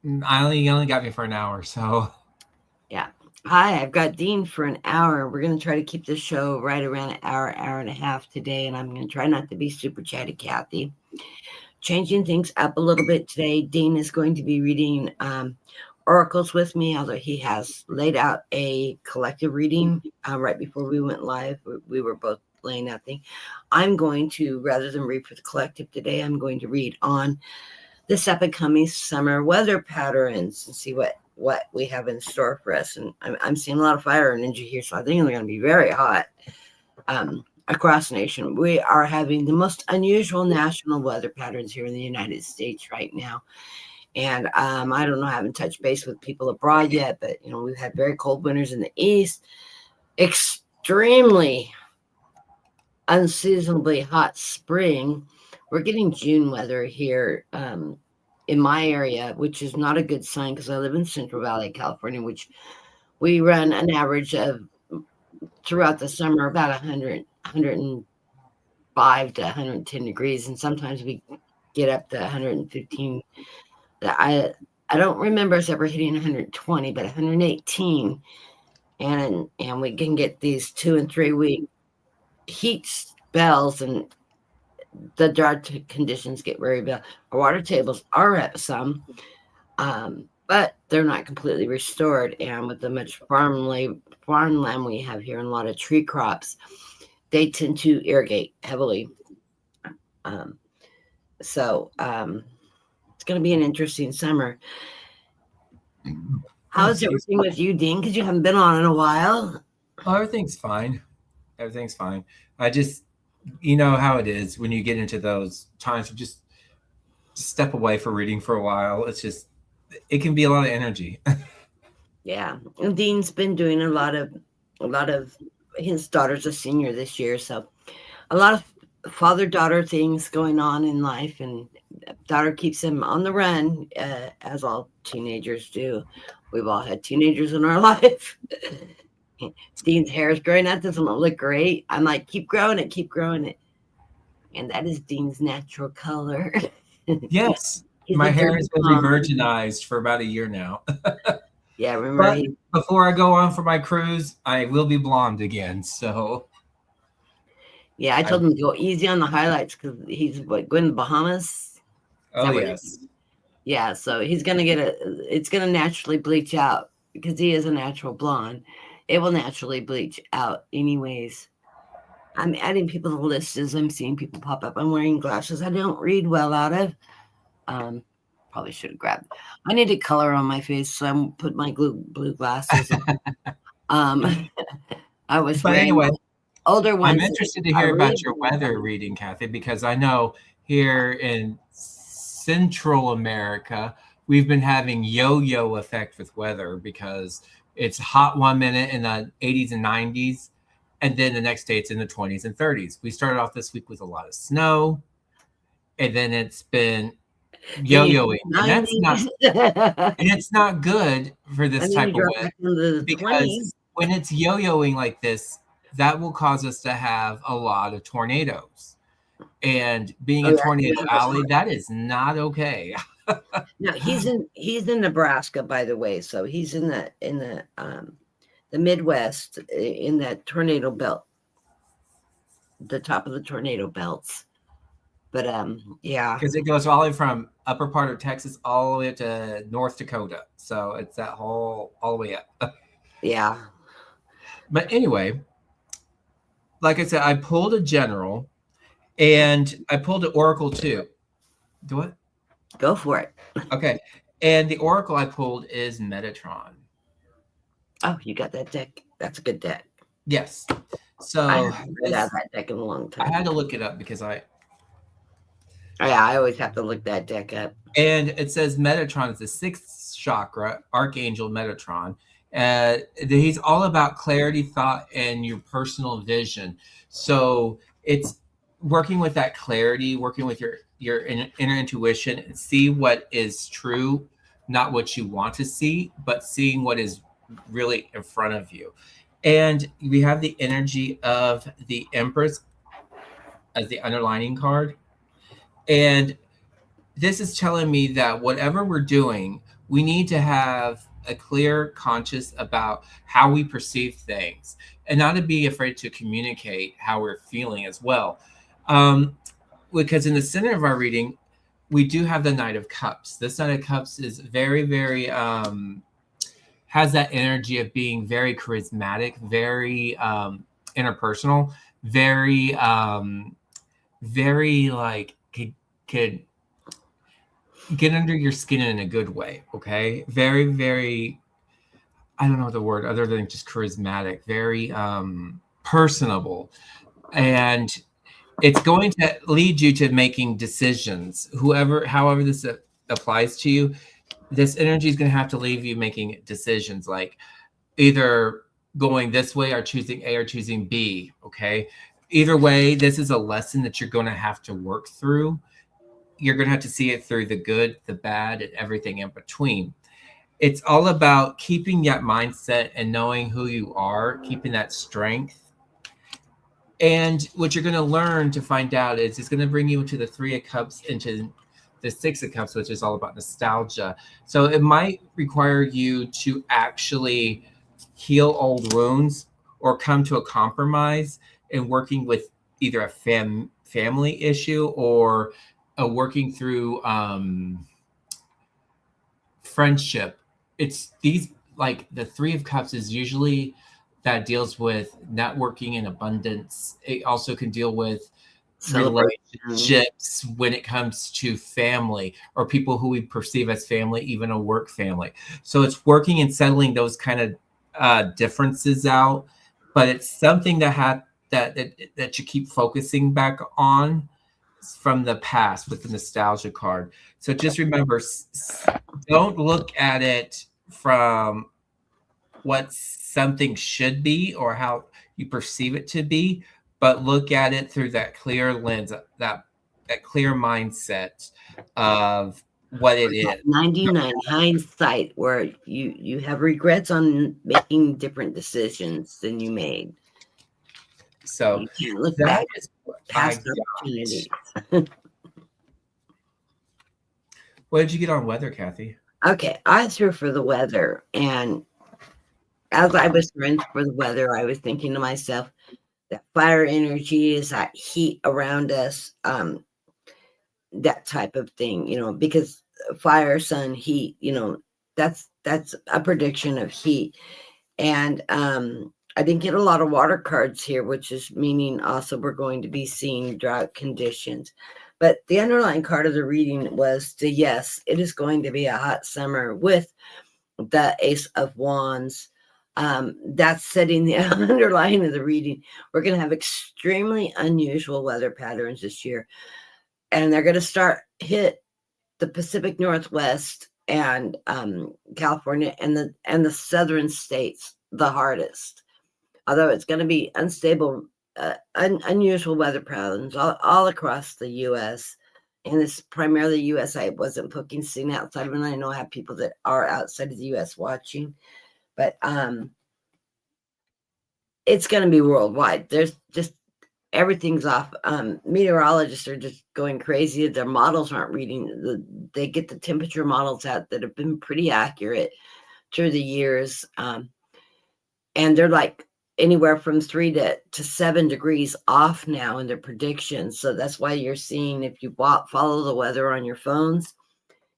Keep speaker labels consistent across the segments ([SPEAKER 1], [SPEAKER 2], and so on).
[SPEAKER 1] You only got me for an hour, so
[SPEAKER 2] Yeah. Hi, I've got Dean for an hour. We're going to try to keep the show right around an hour, hour and a half today, and I'm going to try not to be super chatty, Kathy. Changing things up a little bit today, Dean is going to be reading oracles with me, although he has laid out a collective reading right before we went live. We were both laying out things. I'm going to, rather than read for the collective today, I'm going to read on this up and coming summer weather patterns and see what we have in store for us. And I'm seeing a lot of fire energy here, so I think they're going to be very hot across the nation. We are having the most unusual national weather patterns here in the United States right now. And I don't know, I haven't touched base with people abroad yet, but we've had very cold winters in the east, extremely unseasonably hot spring. We're getting June weather here in my area, which is not a good sign because I live in Central Valley, California, which we run an average of throughout the summer about 105 to 110 degrees, and sometimes we get up to 115. I don't remember us ever hitting 120, but 118, and we can get these 2 and 3 week heat spells, and the dry conditions get very bad. Our water tables are at some, but they're not completely restored. And with the much farmland we have here and a lot of tree crops, they tend to irrigate heavily. Um, so it's going to be an interesting summer. How's everything with you, Dean? Because you haven't been on in a while.
[SPEAKER 1] oh, everything's fine. Everything's fine. I just, you know how it is when you get into those times of just step away for reading for a while. It can be a lot of energy.
[SPEAKER 2] Yeah, and Dean's been doing a lot of his daughter's a senior this year, so a lot of father-daughter things going on in life, and daughter keeps him on the run, as all teenagers do. We've all had teenagers in our life. Dean's hair is growing out, doesn't look great. I'm like, keep growing it, and that is Dean's natural color.
[SPEAKER 1] Yes,
[SPEAKER 2] He's
[SPEAKER 1] my
[SPEAKER 2] a
[SPEAKER 1] hair
[SPEAKER 2] virgin
[SPEAKER 1] has been
[SPEAKER 2] blonde.
[SPEAKER 1] re-virginized for about a year now.
[SPEAKER 2] Yeah, remember
[SPEAKER 1] But
[SPEAKER 2] he.
[SPEAKER 1] before I go on for my cruise, I will be blonde again. So
[SPEAKER 2] Yeah, I
[SPEAKER 1] I,
[SPEAKER 2] told him to go easy on the highlights because he's going to the Bahamas. Is
[SPEAKER 1] oh
[SPEAKER 2] that what?
[SPEAKER 1] yes.
[SPEAKER 2] Yeah, so he's gonna get a. It's gonna naturally bleach out because he is a natural blonde. It will naturally bleach out anyways. I'm adding people to the list as I'm seeing people pop up. I'm wearing glasses I don't read well out of. Um, Probably should have grabbed. I need a color on my face, so I'm put my blue glasses on. I was
[SPEAKER 1] But
[SPEAKER 2] wearing
[SPEAKER 1] anyway,
[SPEAKER 2] older
[SPEAKER 1] I'm
[SPEAKER 2] ones.
[SPEAKER 1] interested to
[SPEAKER 2] I
[SPEAKER 1] hear
[SPEAKER 2] really
[SPEAKER 1] about your weather reading, Kathy, because I know here in Central America, we've been having yo-yo effect with weather because it's hot one minute in the 80s and 90s, and then the next day it's in the 20s and 30s. We started off this week with a lot of snow, and then it's been
[SPEAKER 2] in
[SPEAKER 1] yo-yoing, and that's not
[SPEAKER 2] '90s,
[SPEAKER 1] and it's not good for this
[SPEAKER 2] and then
[SPEAKER 1] type
[SPEAKER 2] you
[SPEAKER 1] of
[SPEAKER 2] drop
[SPEAKER 1] weather
[SPEAKER 2] back into the
[SPEAKER 1] because
[SPEAKER 2] 20s.
[SPEAKER 1] when it's yo-yoing like this, that will cause us to have a lot of tornadoes. And being
[SPEAKER 2] Oh
[SPEAKER 1] in
[SPEAKER 2] yeah,
[SPEAKER 1] Tornado
[SPEAKER 2] yeah, that's
[SPEAKER 1] Alley,
[SPEAKER 2] hard.
[SPEAKER 1] that is not okay.
[SPEAKER 2] No, he's in Nebraska, by the way. So he's in the Midwest, in that tornado belt, the top of the tornado belts. But yeah,
[SPEAKER 1] Because it goes all the way from upper part of Texas all the way up to North Dakota. So it's that whole all the way up.
[SPEAKER 2] yeah.
[SPEAKER 1] But anyway, like I said, I pulled a general and I pulled an oracle too. Do what?
[SPEAKER 2] Go for it.
[SPEAKER 1] Okay. And the oracle I pulled is Metatron.
[SPEAKER 2] Oh, you got that deck. That's a good deck.
[SPEAKER 1] Yes.
[SPEAKER 2] I
[SPEAKER 1] So
[SPEAKER 2] haven't read out
[SPEAKER 1] this
[SPEAKER 2] that deck in a long
[SPEAKER 1] I
[SPEAKER 2] time.
[SPEAKER 1] had to look it up because I
[SPEAKER 2] Oh, yeah, I always have to look that deck up.
[SPEAKER 1] and it says Metatron is the sixth chakra, Archangel Metatron. He's all about clarity, thought, and your personal vision. So it's working with that clarity, working with your inner intuition, and see what is true, not what you want to see, but seeing what is really in front of you. And we have the energy of the Empress as the underlining card, and this is telling me that whatever we're doing, We need to have a clear conscious about how we perceive things and not to be afraid to communicate how we're feeling as well. Um, because in the center of our reading, we do have the Knight of Cups. This Knight of Cups is very, very has that energy of being very charismatic, very interpersonal, very very like could get under your skin in a good way. Okay, very, very. I don't know the word other than just charismatic. Very personable, and it's going to lead you to making decisions. However this applies to you, this energy is going to have to leave you making decisions, like either going this way or choosing A or choosing B. Okay, either way, this is a lesson that you're going to have to work through. You're going to have to see it through the good, the bad, and everything in between. It's all about keeping that mindset and knowing who you are, keeping that strength. And what you're going to learn to find out is it's going to bring you into the Three of Cups, into the Six of Cups, which is all about nostalgia. So it might require you to actually heal old wounds or come to a compromise in working with either a family issue or working through friendship. It's these, like the Three of Cups is usually that deals with networking and abundance. It also can deal with relationships when it comes to family or people who we perceive as family, even a work family. So it's working and settling those kind of differences out, but it's something that you keep focusing back on from the past with the nostalgia card. So just remember, don't look at it from what something should be or how you perceive it to be, but look at it through that clear lens, that clear mindset of what it is.
[SPEAKER 2] 99 hindsight, where you have regrets on making different decisions than you made.
[SPEAKER 1] So
[SPEAKER 2] you can't look
[SPEAKER 1] that
[SPEAKER 2] back
[SPEAKER 1] is
[SPEAKER 2] past opportunities.
[SPEAKER 1] What did you get on weather, Kathy?
[SPEAKER 2] Okay, I threw for the weather, and as I was throwing for the weather, I was thinking to myself that fire energy is that heat around us, that type of thing, because fire, sun, heat, that's a prediction of heat. And I didn't get a lot of water cards here, which is meaning also we're going to be seeing drought conditions. But the underlying card of the reading was the yes, it is going to be a hot summer with the Ace of Wands. That's setting the underlying of the reading. We're going to have extremely unusual weather patterns this year, and they're going to hit the Pacific Northwest and California and the southern states the hardest. Although it's going to be unstable, unusual weather patterns all across the U.S. And it's primarily U.S. I wasn't seeing outside of it. And I know I have people that are outside of the U.S. watching, but it's going to be worldwide. There's just everything's off. Meteorologists are just going crazy. Their models aren't reading. They get the temperature models out that have been pretty accurate through the years, and they're like anywhere from 3 to 7 degrees off now in their predictions. So that's why you're seeing, if you follow the weather on your phones,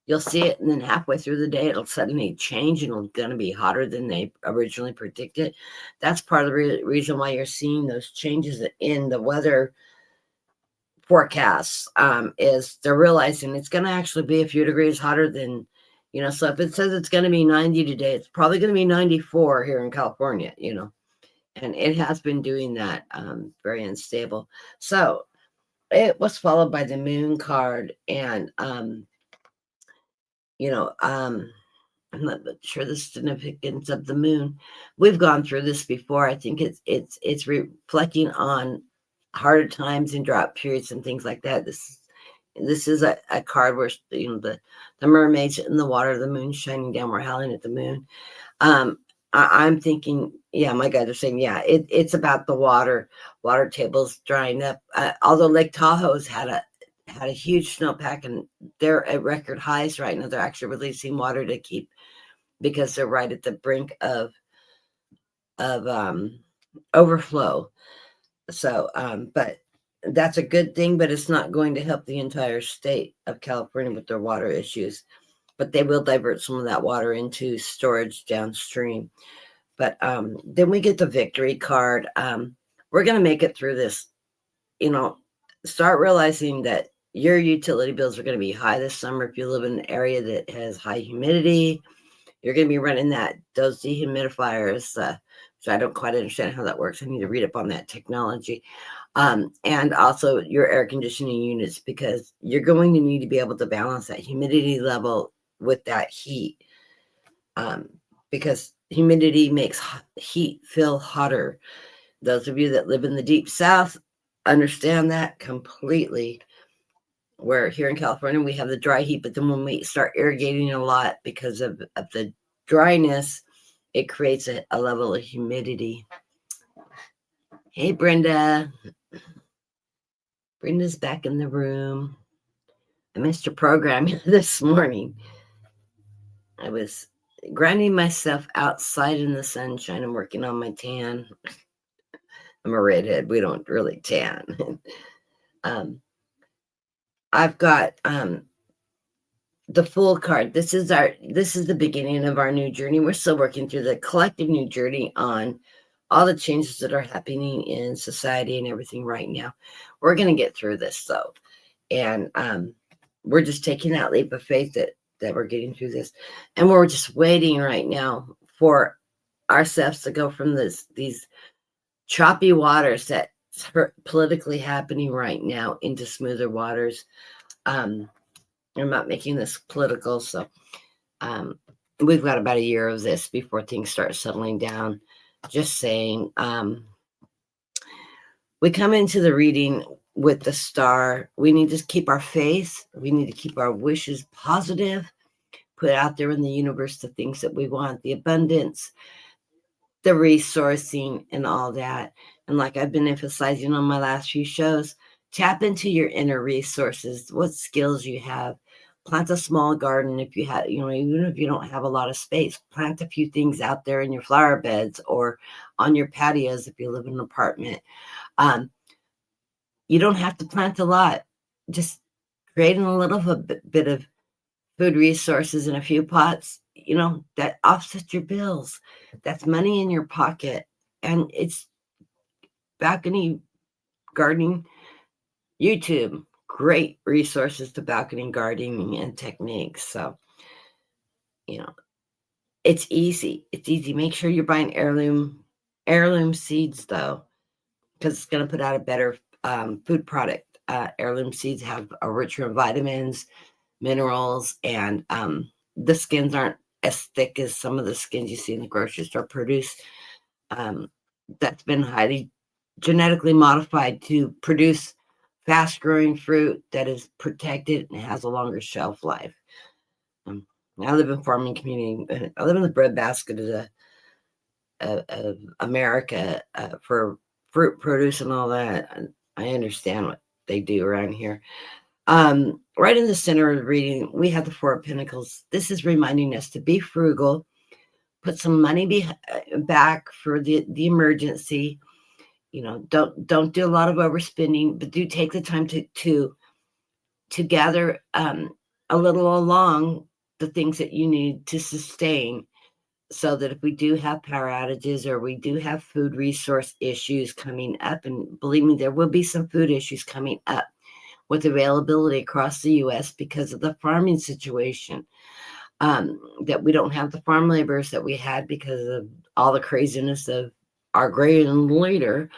[SPEAKER 2] you'll see it, and then halfway through the day, it'll suddenly change, and it's going to be hotter than they originally predicted. That's part of the reason why you're seeing those changes in the weather forecasts, is they're realizing it's going to actually be a few degrees hotter than, so if it says it's going to be 90 today, it's probably going to be 94 here in California, and it has been doing that, very unstable. So it was followed by the moon card, and I'm not sure the significance of the moon. We've gone through this before. I think it's reflecting on harder times and drought periods and things like that. This is a card where the mermaids in the water, the moon shining down, we're howling at the moon. I'm thinking, yeah, my guys are saying, yeah, it's about the water tables drying up. Although Lake Tahoe's had had a huge snowpack, and they're at record highs right now. They're actually releasing water to keep, because they're right at the brink of overflow. So, but that's a good thing, but it's not going to help the entire state of California with their water issues. But they will divert some of that water into storage downstream. But then we get the victory card. We're going to make it through this. Start realizing that your utility bills are going to be high this summer. If you live in an area that has high humidity, you're going to be running those dehumidifiers. So I don't quite understand how that works. I need to read up on that technology. And also your air conditioning units, because you're going to need to be able to balance that humidity level with that heat. Because humidity makes heat feel hotter. Those of you that live in the deep south understand that completely. Where here in California, we have the dry heat, but then when we start irrigating a lot because of the dryness, it creates a level of humidity. Hey, Brenda. Brenda's back in the room. I missed your program this morning. I was grinding myself outside in the sunshine and working on my tan. I'm a redhead. We don't really tan. I've got the Fool card. This is the beginning of our new journey. We're still working through the collective new journey on all the changes that are happening in society and everything right now. We're going to get through this though. And we're just taking that leap of faith that we're getting through this. And we're just waiting right now for ourselves to go from these choppy waters that's politically happening right now into smoother waters. I'm not making this political, so we've got about a year of this before things start settling down. Just saying, we come into the reading with the star. We need to keep our faith. We need to keep our wishes positive, put out there in the universe the things that we want, the abundance, the resourcing, and all that. And like I've been emphasizing on my last few shows, tap into your inner resources, what skills you have. Plant a small garden if you have, even if you don't have a lot of space, plant a few things out there in your flower beds or on your patios if you live in an apartment. You don't have to plant a lot. Just creating a little bit of food resources in a few pots, that offsets your bills. That's money in your pocket. And it's balcony gardening, YouTube, great resources to balcony gardening and techniques. So, it's easy. It's easy. Make sure you're buying heirloom seeds though, because it's going to put out a better food product. Heirloom seeds have a richer in vitamins, minerals, and the skins aren't as thick as some of the skins you see in the grocery store produced. That's been highly genetically modified to produce fast growing fruit that is protected and has a longer shelf life. I live in farming community. I live in the breadbasket of America for fruit produce and all that. I understand what they do around here. Right in the center of the reading, we have the Four of Pentacles. This is reminding us to be frugal, put some money back for the emergency. Don't do a lot of overspending, but do take the time to gather a little along the things that you need to sustain, so that if we do have power outages or we do have food resource issues coming up, and believe me, there will be some food issues coming up with availability across the U.S. because of the farming situation, that we don't have the farm laborers that we had because of all the craziness of our grain leader.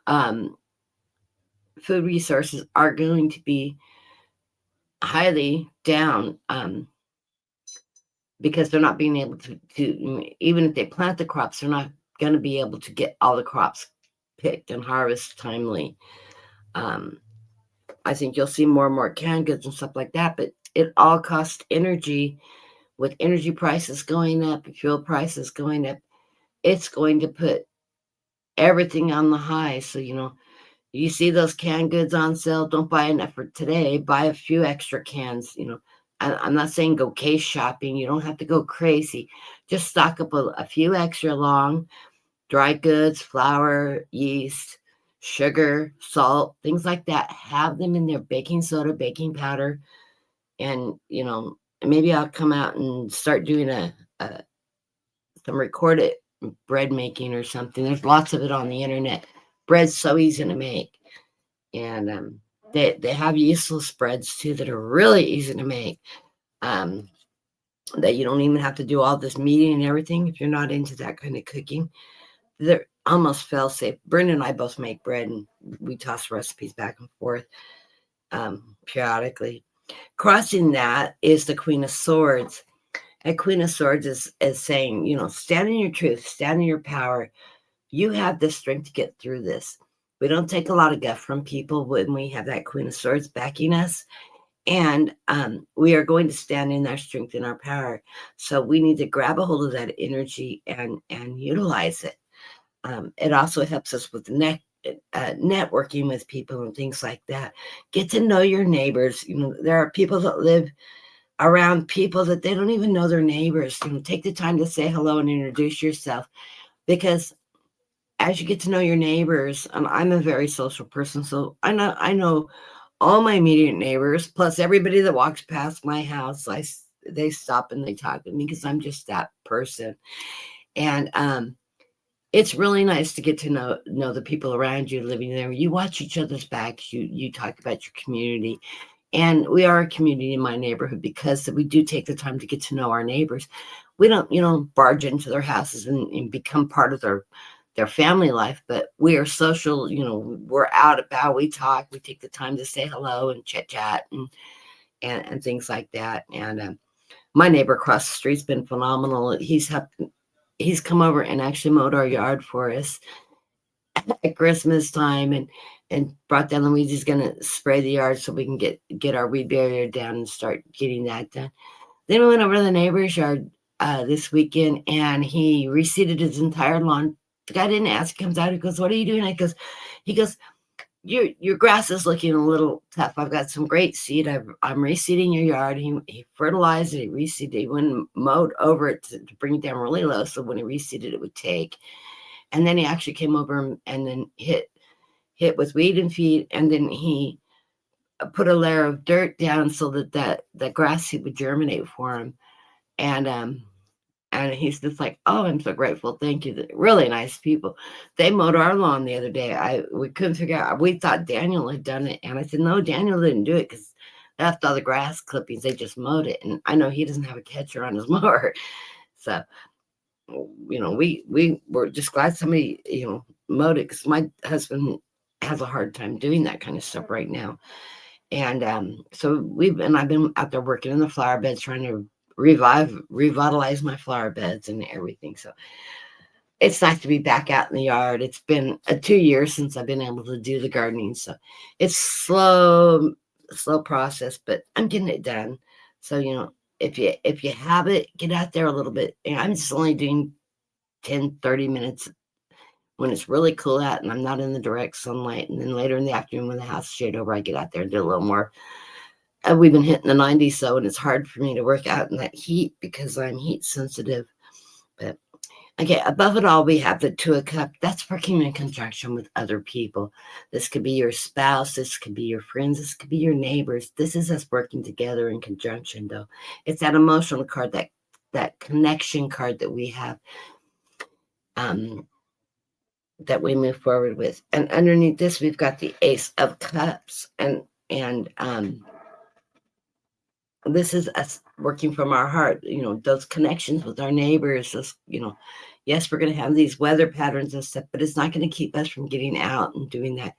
[SPEAKER 2] Food resources are going to be highly down because they're not being able to, even if they plant the crops, they're not going to be able to get all the crops picked and harvest timely. I think you'll see more and more canned goods and stuff like that, but it all costs energy. With energy prices going up, fuel prices going up, it's going to put everything on the high. So, You see those canned goods on sale, don't buy enough for today. Buy a few extra cans. I'm not saying go case shopping. You don't have to go crazy. Just stock up a few extra long dry goods, flour, yeast, sugar, salt, things like that. Have them in their baking soda, baking powder, and maybe I'll come out and start doing some recorded bread making or something. There's lots of it on the internet. Bread's so easy to make, and they have yeastless breads too that are really easy to make. That you don't even have to do all this kneading and everything if you're not into that kind of cooking. They're almost fail safe. Brenda and I both make bread, and we toss recipes back and forth periodically. Crossing that is the Queen of Swords. And Queen of Swords is saying, stand in your truth, stand in your power. You have the strength to get through this. We don't take a lot of guff from people when we have that Queen of Swords backing us. And we are going to stand in our strength and our power. So we need to grab a hold of that energy and utilize it. It also helps us with networking with people and things like that. Get to know your neighbors. There are people that live around people that they don't even know their neighbors. Take the time to say hello and introduce yourself, because as you get to know your neighbors, I'm a very social person, so I know all my immediate neighbors, plus everybody that walks past my house. They stop and they talk to me because I'm just that person. And it's really nice to get to know the people around you living there. You watch each other's backs. You talk about your community. And we are a community in my neighborhood because we do take the time to get to know our neighbors. We don't, barge into their houses and become part of their family life, but we are social. We're out about, we talk, we take the time to say hello and chit chat and things like that. And my neighbor across the street's been phenomenal. He's come over and actually mowed our yard for us at Christmas time and brought down Luigi's going to spray the yard so we can get our weed barrier down and start getting that done. Then we went over to the neighbor's yard this weekend, and he reseeded his entire lawn. The guy didn't ask. He comes out, he goes, "What are you doing?" He goes, your grass is looking a little tough. I've got some great seed. I'm reseeding your yard. He fertilized it. He reseeded. He went and mowed over it to bring it down really low, so when he reseeded, it would take. And then he actually came over and then hit with weed and feed, and then he put a layer of dirt down so that grass seed would germinate for him. And he's just like, "Oh, I'm so grateful. Thank you." Really nice people. They mowed our lawn the other day. We couldn't figure out. We thought Daniel had done it. And I said, "No, Daniel didn't do it because after all the grass clippings, they just mowed it." And I know he doesn't have a catcher on his mower. So, we were just glad somebody, mowed it, because my husband has a hard time doing that kind of stuff right now. And so I've been out there working in the flower beds, trying to revitalize my flower beds and everything. So it's nice to be back out in the yard. It's been 2 years since I've been able to do the gardening, so it's slow process, but I'm getting it done. So if you have it, get out there a little bit. I'm just only doing 10-30 minutes when it's really cool out and I'm not in the direct sunlight, and then later in the afternoon when the house is shade over, I get out there and do a little more. We've been hitting the 90s, so, and it's hard for me to work out in that heat because I'm heat sensitive. But okay, above it all, we have the Two of Cups. That's working in conjunction with other people. This could be your spouse. This could be your friends. This could be your neighbors. This is us working together in conjunction, though. It's that emotional card, that connection card that we have, that we move forward with. And underneath this, we've got the Ace of Cups, and this is us working from our heart, those connections with our neighbors. Yes, we're going to have these weather patterns and stuff, but it's not going to keep us from getting out and doing that.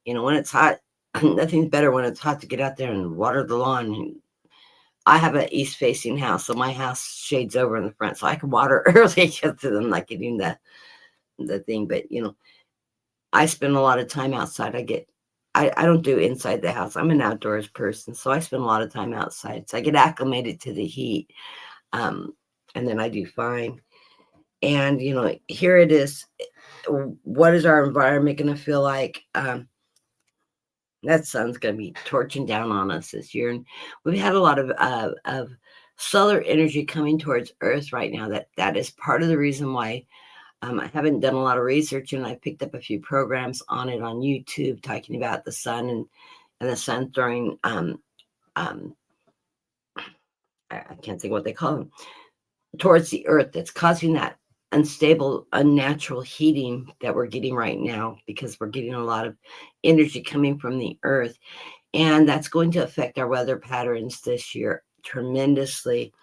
[SPEAKER 2] When it's hot, nothing's better when it's hot to get out there and water the lawn. I have an east facing house, so my house shades over in the front, so I can water early because I'm not getting the thing. But, I spend a lot of time outside. I don't do inside the house. I'm an outdoors person, so I spend a lot of time outside. So I get acclimated to the heat, and then I do fine. And, here it is. What is our environment going to feel like? That sun's going to be torching down on us this year. And we've had a lot of solar energy coming towards Earth right now. That is part of the reason why I haven't done a lot of research, and I picked up a few programs on it on YouTube talking about the sun and the sun throwing I can't think what they call them towards the Earth. That's causing that unstable, unnatural heating that we're getting right now because we're getting a lot of energy coming from the Earth, and that's going to affect our weather patterns this year tremendously.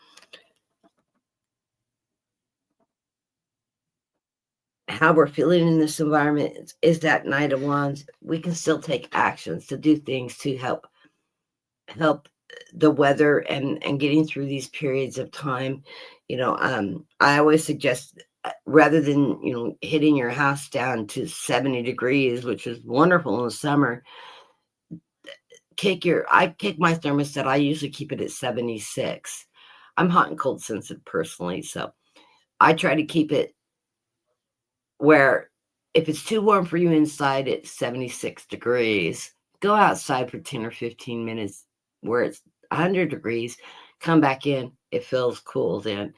[SPEAKER 2] How we're feeling in this environment is that Knight of Wands. We can still take actions to do things to help the weather and getting through these periods of time. I always suggest rather than hitting your house down to 70 degrees, which is wonderful in the summer, I kick my thermostat. I usually keep it at 76. I'm hot and cold sensitive personally, so I try to keep it where if it's too warm for you inside at 76 degrees, go outside for 10 or 15 minutes where it's 100 degrees, come back in, it feels cool then.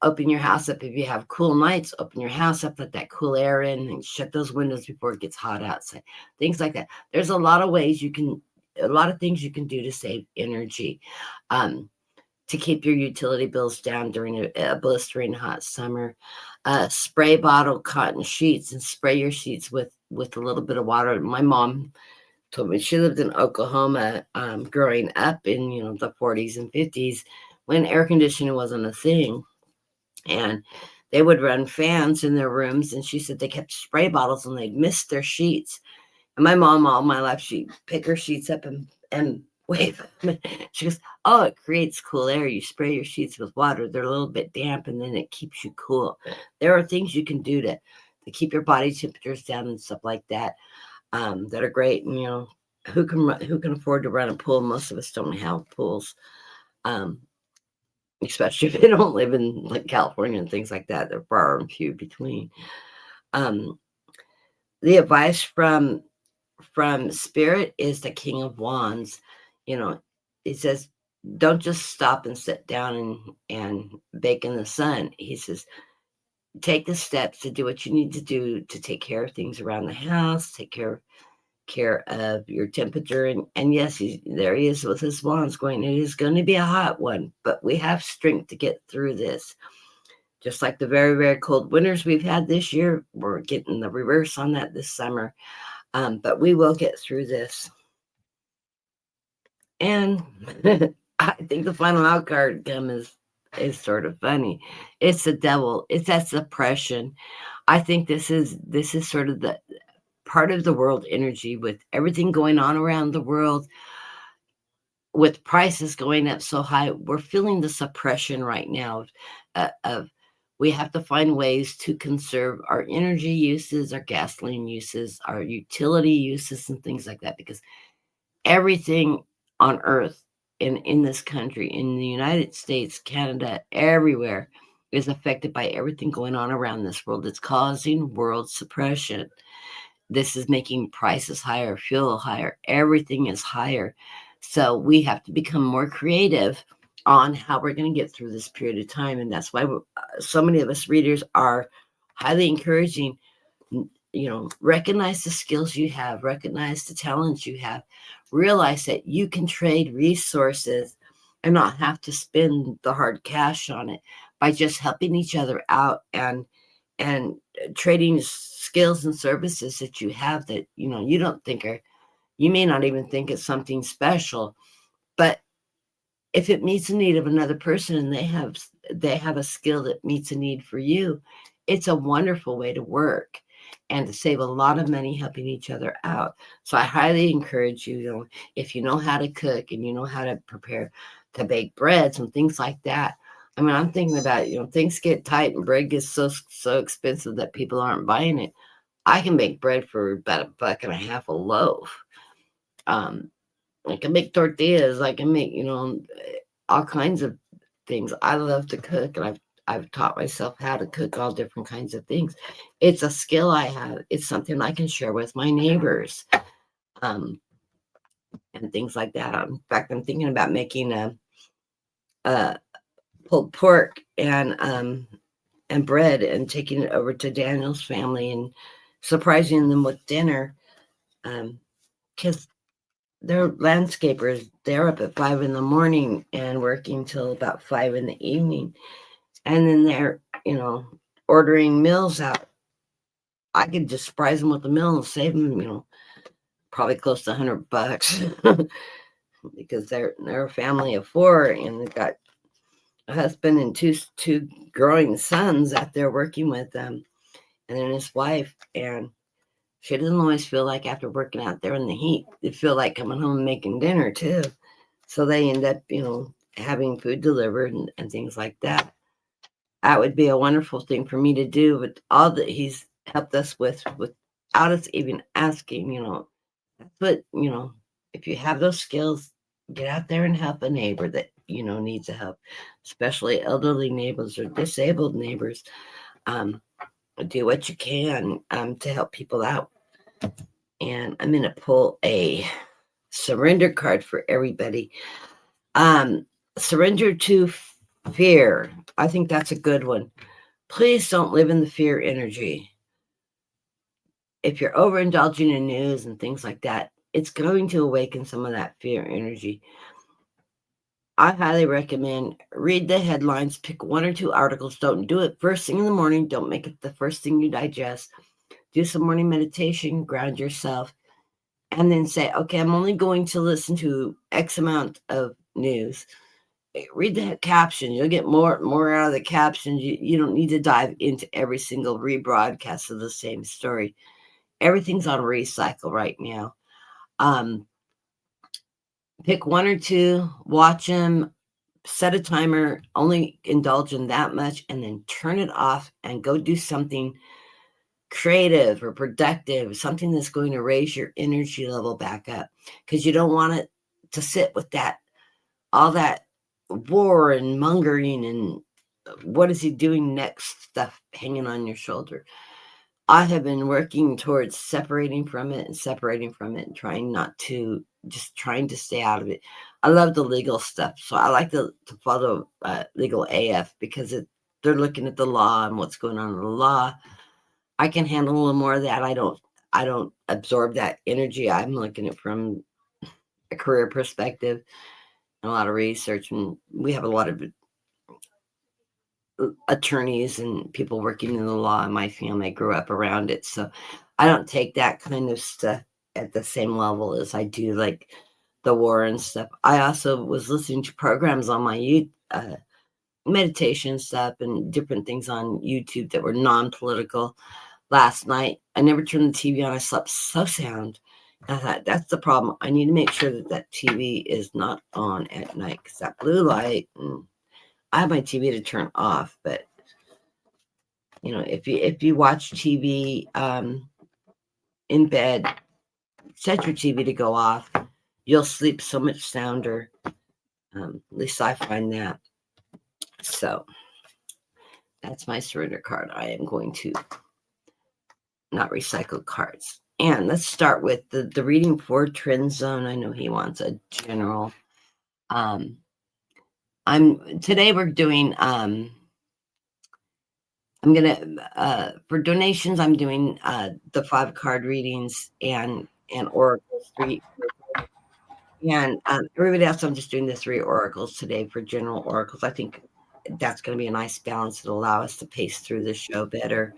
[SPEAKER 2] Open your house up. If you have cool nights, open your house up, let that cool air in, and shut those windows before it gets hot outside. Things like that. There's a lot of things you can do to save energy. To keep your utility bills down during a blistering hot summer. Spray bottle cotton sheets and spray your sheets with a little bit of water. My mom told me she lived in Oklahoma growing up in the 40s and 50s when air conditioning wasn't a thing, and they would run fans in their rooms, and she said they kept spray bottles and they'd mist their sheets. And my mom all my life, she'd pick her sheets up and wave. She goes, oh, it creates cool air. You spray your sheets with water. They're a little bit damp, and then it keeps you cool. There are things you can do to keep your body temperatures down and stuff like that that are great. And, who can afford to run a pool? Most of us don't have pools, especially if they don't live in like California and things like that. They're far and few between. The advice from Spirit is the King of Wands. It says, don't just stop and sit down and bake in the sun. He says, take the steps to do what you need to do to take care of things around the house, take care of your temperature. And yes, there he is with his wands going, it is going to be a hot one, but we have strength to get through this. Just like the very, very cold winters we've had this year, we're getting the reverse on that this summer. But we will get through this. And I think the final out card come is sort of funny. It's the devil. It's that suppression. I think this is sort of the part of the world energy with everything going on around the world, with prices going up so high. We're feeling the suppression right now of we have to find ways to conserve our energy uses, our gasoline uses, our utility uses, and things like that, because everything on earth in this country, in the United States, Canada, everywhere is affected by everything going on around this world. It's causing world suppression. This is making prices higher, fuel higher, everything is higher. So we have to become more creative on how we're going to get through this period of time. And that's why so many of us readers are highly encouraging, recognize the skills you have, recognize the talents you have, realize that you can trade resources and not have to spend the hard cash on it by just helping each other out and trading skills and services that you have that, you don't think you may not even think it's something special, but if it meets the need of another person and they have a skill that meets a need for you, it's a wonderful way to work and to save a lot of money helping each other out. So I highly encourage you, if you know how to cook and you know how to prepare to bake breads and things like that. I mean, I'm thinking about, things get tight and bread gets so expensive that people aren't buying it. I can make bread for about $1.50 a loaf. I can make tortillas. I can make, all kinds of things. I love to cook, and I've taught myself how to cook all different kinds of things. It's a skill I have. It's something I can share with my neighbors. and things like that. In fact, I'm thinking about making a pulled pork and bread and taking it over to Daniel's family and surprising them with dinner. Because they're landscapers. They're up at 5 in the morning and working till about 5 in the evening. And then they're, ordering meals out. I could just surprise them with the meal and save them, probably close to $100 because they're a family of 4 and they've got a husband and two growing sons out there working with them, and then his wife. And she doesn't always feel like after working out there in the heat, they feel like coming home and making dinner too. So they end up, having food delivered and things like that. That would be a wonderful thing for me to do with all that he's helped us with without us even asking, That's what, if you have those skills, get out there and help a neighbor that, needs a help, especially elderly neighbors or disabled neighbors. Do what you can to help people out. And I'm going to pull a surrender card for everybody. Surrender to fear. I think that's a good one. Please don't live in the fear energy. If you're overindulging in news and things like that, it's going to awaken some of that fear energy. I highly recommend read the headlines, pick 1 or 2 articles. Don't do it first thing in the morning. Don't make it the first thing you digest. Do some morning meditation, ground yourself, and then say, okay, I'm only going to listen to X amount of news. Read the caption. You'll get more out of the captions. You don't need to dive into every single rebroadcast of the same story. Everything's on recycle right now. Pick 1 or 2, watch them, set a timer, only indulge in that much, and then turn it off and go do something creative or productive, something that's going to raise your energy level back up, because you don't want it to sit with all that war and mongering and what is he doing next stuff hanging on your shoulder. I have been working towards separating from it and trying to stay out of it. I love the legal stuff, so I like to follow legal AF because they're looking at the law and what's going on in the law. I can handle a little more of that. I don't absorb that energy. I'm looking at it from a career perspective and a lot of research, and we have a lot of attorneys and people working in the law in my family. I grew up around it, so I don't take that kind of stuff at the same level as I do like the war and stuff. I also was listening to programs on my meditation stuff and different things on YouTube that were non-political last night. I never turned the TV on. I slept so sound. I thought, that's the problem. I need to make sure that TV is not on at night, because that blue light, and I have my TV to turn off. But if you watch TV in bed, set your TV to go off. You'll sleep so much sounder. At least I find that. So that's my surrender card. I am going to not recycle cards. And let's start with the reading for Trend Zone. I know he wants a general. Today we're doing I'm gonna for donations, I'm doing the 5 card readings and oracles 3. And everybody else, I'm just doing the 3 oracles today for general oracles. I think that's going to be a nice balance to allow us to pace through the show better.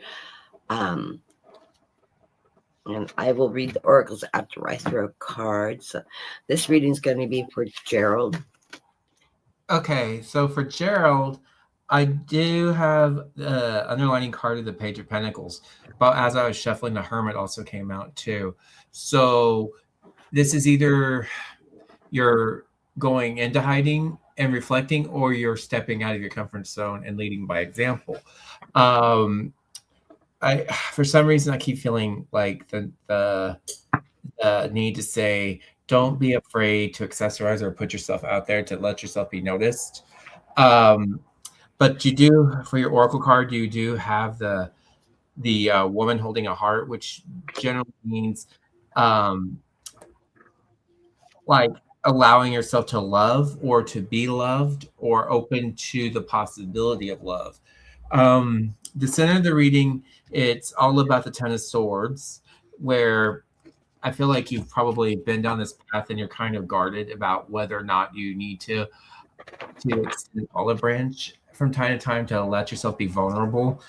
[SPEAKER 2] And I will read the oracles after I throw cards. So this reading is going to be for Gerald.
[SPEAKER 1] Okay, so for Gerald, I do have the underlining card of the Page of Pentacles. But as I was shuffling, the Hermit also came out too. So this is either you're going into hiding and reflecting, or you're stepping out of your comfort zone and leading by example. For some reason, I keep feeling like the need to say, don't be afraid to accessorize or put yourself out there to let yourself be noticed. But you do, for your oracle card, you do have the woman holding a heart, which generally means like allowing yourself to love or to be loved or open to the possibility of love. The center of the reading, it's all about the Ten of Swords, where I feel like you've probably been down this path and you're kind of guarded about whether or not you need to extend an olive branch from time to time to let yourself be vulnerable.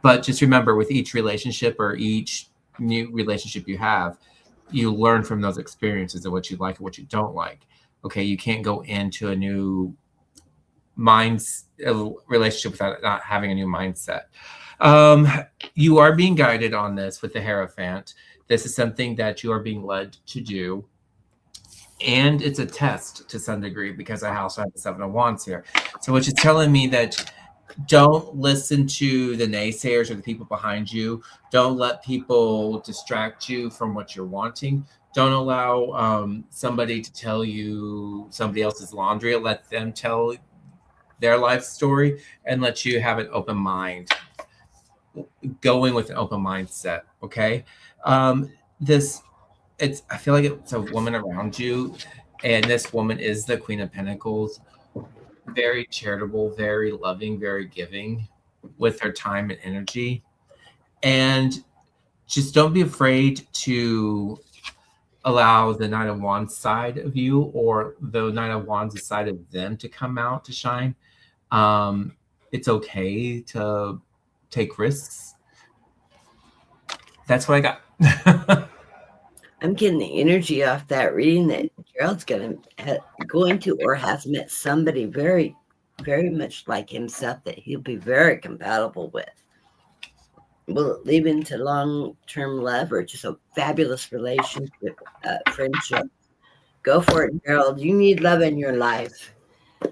[SPEAKER 1] But just remember, with each relationship or each new relationship you have, you learn from those experiences of what you like and what you don't like. Okay, you can't go into a new a relationship without not having a new mindset. Um, you are being guided on this with the Hierophant. This is something that you are being led to do. And it's a test to some degree because I also have the Seven of Wands here. So, which is telling me that don't listen to the naysayers or the people behind you. Don't let people distract you from what you're wanting. Don't allow somebody to tell you somebody else's laundry. Let them tell their life story and let you have an open mind, going with an open mindset. Okay. This, it's, I feel like it's a woman around you, and this woman is the Queen of Pentacles, very charitable, very loving, very giving with her time and energy. And just don't be afraid to allow the Nine of Wands side of you or the Nine of Wands side of them to come out to shine. It's okay to take risks. That's what I got.
[SPEAKER 2] I'm getting the energy off that reading that Gerald's going to or has met somebody very, very much like himself that he'll be very compatible with. Will it lead into long-term love or just a fabulous relationship, friendship? Go for it, Gerald. You need love in your life.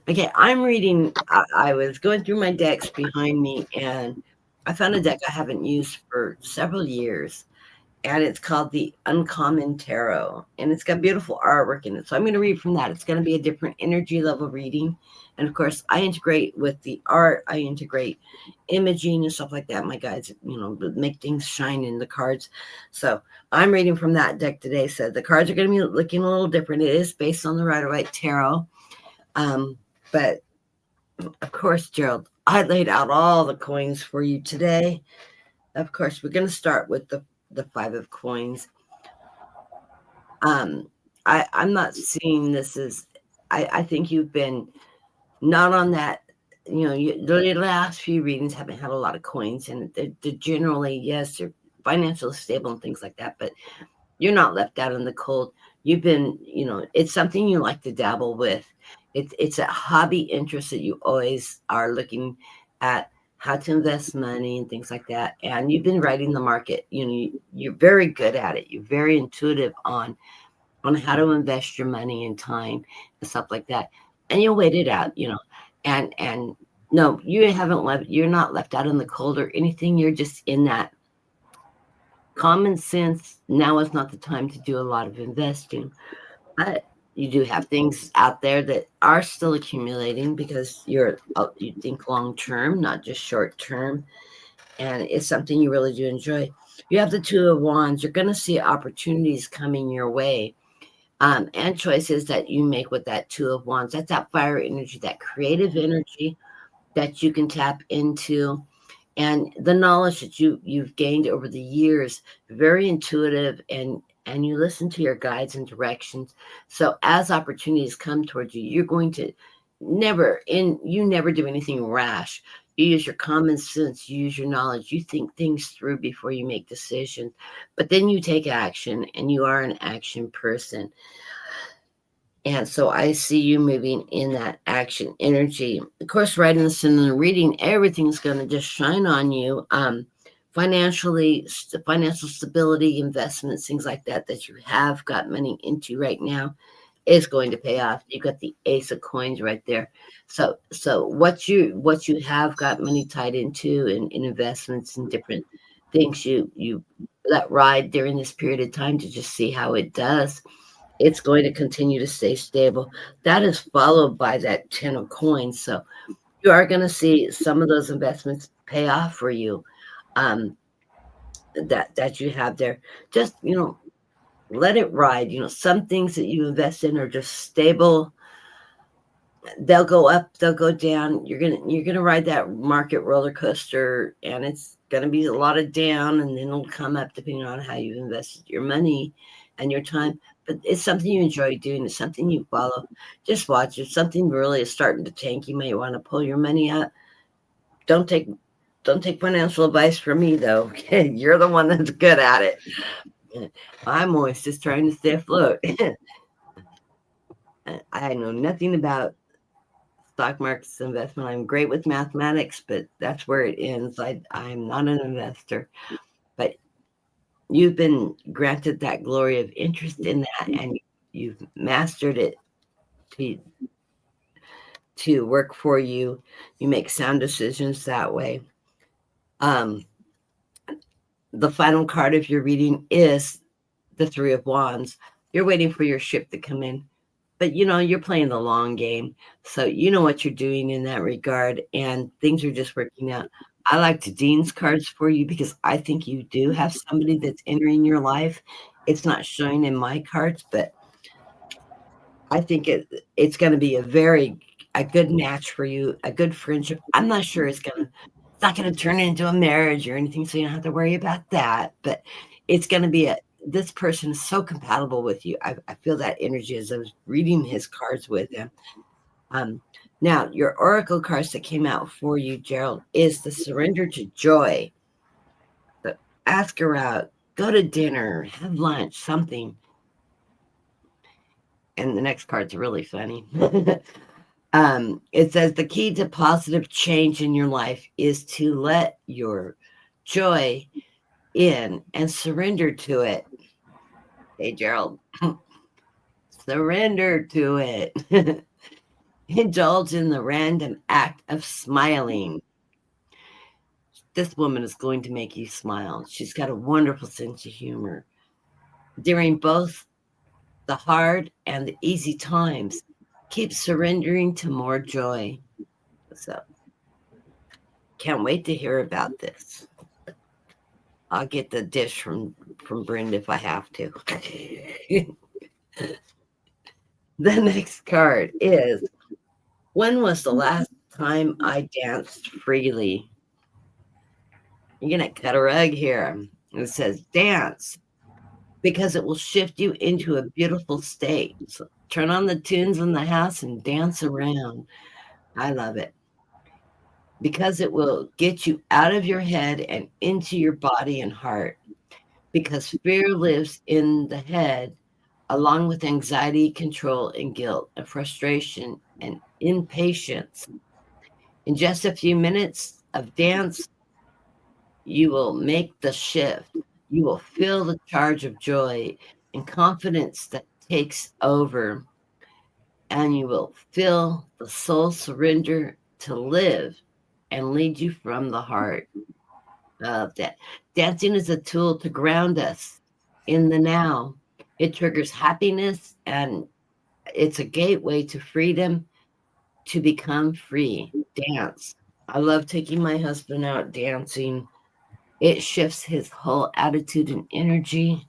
[SPEAKER 2] Okay, I'm reading. I was going through my decks behind me, and I found a deck I haven't used for several years, and it's called the Uncommon Tarot, and it's got beautiful artwork in it. So I'm going to read from that. It's going to be a different energy level reading, and of course, I integrate with the art. I integrate imaging and stuff like that. My guides, make things shine in the cards. So I'm reading from that deck today. So the cards are going to be looking a little different. It is based on the Rider-Waite Tarot. But of course, Gerald, I laid out all the coins for you today. Of course, we're going to start with the Five of Coins. I'm not seeing this as, I think you've been not on that, the last few readings haven't had a lot of coins, and they're generally, yes, they're financially stable and things like that, but you're not left out in the cold. You've been, it's something you like to dabble with. It's a hobby interest that you always are looking at how to invest money and things like that. And you've been writing the market. You're very good at it. You're very intuitive on how to invest your money and time and stuff like that. And you'll wait it out, and no, you're not left out in the cold or anything. You're just in that common sense. Now is not the time to do a lot of investing, but you do have things out there that are still accumulating because you think long term, not just short term, and it's something you really do enjoy. You have the Two of Wands. You're going to see opportunities coming your way, and choices that you make with that Two of Wands. That's that fire energy, that creative energy that you can tap into. And the knowledge that you've gained over the years, very intuitive, and you listen to your guides and directions. So as opportunities come towards you, you're going to never do anything rash. You use your common sense, you use your knowledge, you think things through before you make decisions, but then you take action, and you are an action person. And so I see you moving in that action energy. Of course, right in the center of the reading, everything's going to just shine on you. Financial stability, investments, things like that you have got money into right now is going to pay off. You've got the Ace of Coins right there. So what you have got money tied into in investments and different things, you let ride during this period of time to just see how it does. It's going to continue to stay stable. That is followed by that 10 of coins. So you are going to see some of those investments pay off for you, that you have there. Just, let it ride. Some things that you invest in are just stable. They'll go up, they'll go down. You're gonna ride that market roller coaster, and it's gonna be a lot of down, and then it'll come up depending on how you invested your money and your time. But it's something you enjoy doing. It's something you follow. Just watch. If something really is starting to tank, you might want to pull your money out. Don't take financial advice from me though. You're the one that's good at it. I'm always just trying to stay afloat. I know nothing about stock market's investment. I'm great with mathematics, but that's where it ends. I'm not an investor, but you've been granted that glory of interest in that, and you've mastered it to work for you. You make sound decisions that way. The final card of your reading is the Three of Wands. You're waiting for your ship to come in, but you're playing the long game, so you know what you're doing in that regard, and things are just working out. I like Dean's cards for you because I think you do have somebody that's entering your life. It's not showing in my cards, but I think it's going to be a good match for you, a good friendship. I'm not sure it's not going to turn into a marriage or anything, so you don't have to worry about that. But it's going to be this person is so compatible with you. I feel that energy as I was reading his cards with him. Now, your oracle cards that came out for you, Gerald, is the surrender to joy. So ask her out, go to dinner, have lunch, something. And the next card's really funny. It says the key to positive change in your life is to let your joy in and surrender to it. Hey, Gerald, surrender to it. Indulge in the random act of smiling. This woman is going to make you smile. She's got a wonderful sense of humor. During both the hard and the easy times, keep surrendering to more joy. So, can't wait to hear about this. I'll get the dish from Brenda if I have to. The next card is, when was the last time I danced freely? You're going to cut a rug here. It says dance because it will shift you into a beautiful state. So turn on the tunes in the house and dance around. I love it. Because it will get you out of your head and into your body and heart. Because fear lives in the head, along with anxiety, control, and guilt, and frustration and impatience. In just a few minutes of dance, you will make the shift. You will feel the charge of joy and confidence that takes over, and you will feel the soul surrender to live and lead you from the heart. That dancing is a tool to ground us in the now. It triggers happiness, and it's a gateway to freedom, to become free. Dance. I love taking my husband out dancing. It shifts his whole attitude and energy.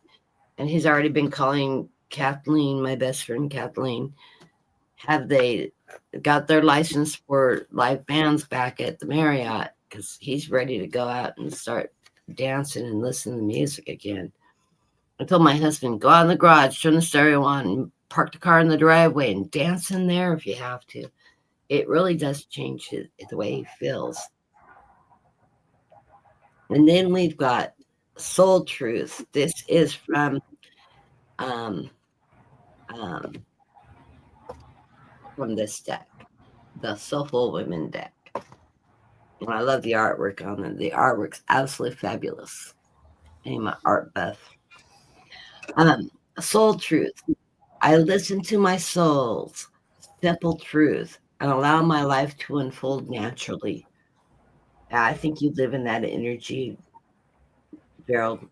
[SPEAKER 2] And he's already been calling Kathleen, my best friend Kathleen. Have they got their license for live bands back at the Marriott? Because he's ready to go out and start dancing and listening to music again. I told my husband, go out in the garage, turn the stereo on, and park the car in the driveway and dance in there if you have to. It really does change the way he feels. And then we've got Soul Truth. This is from this deck, the Soulful Women deck. And I love the artwork on it. The artwork's absolutely fabulous. I'm an art buff. Soul Truth. I listen to my soul's simple truth and allow my life to unfold naturally. I think you live in that energy, Gerald.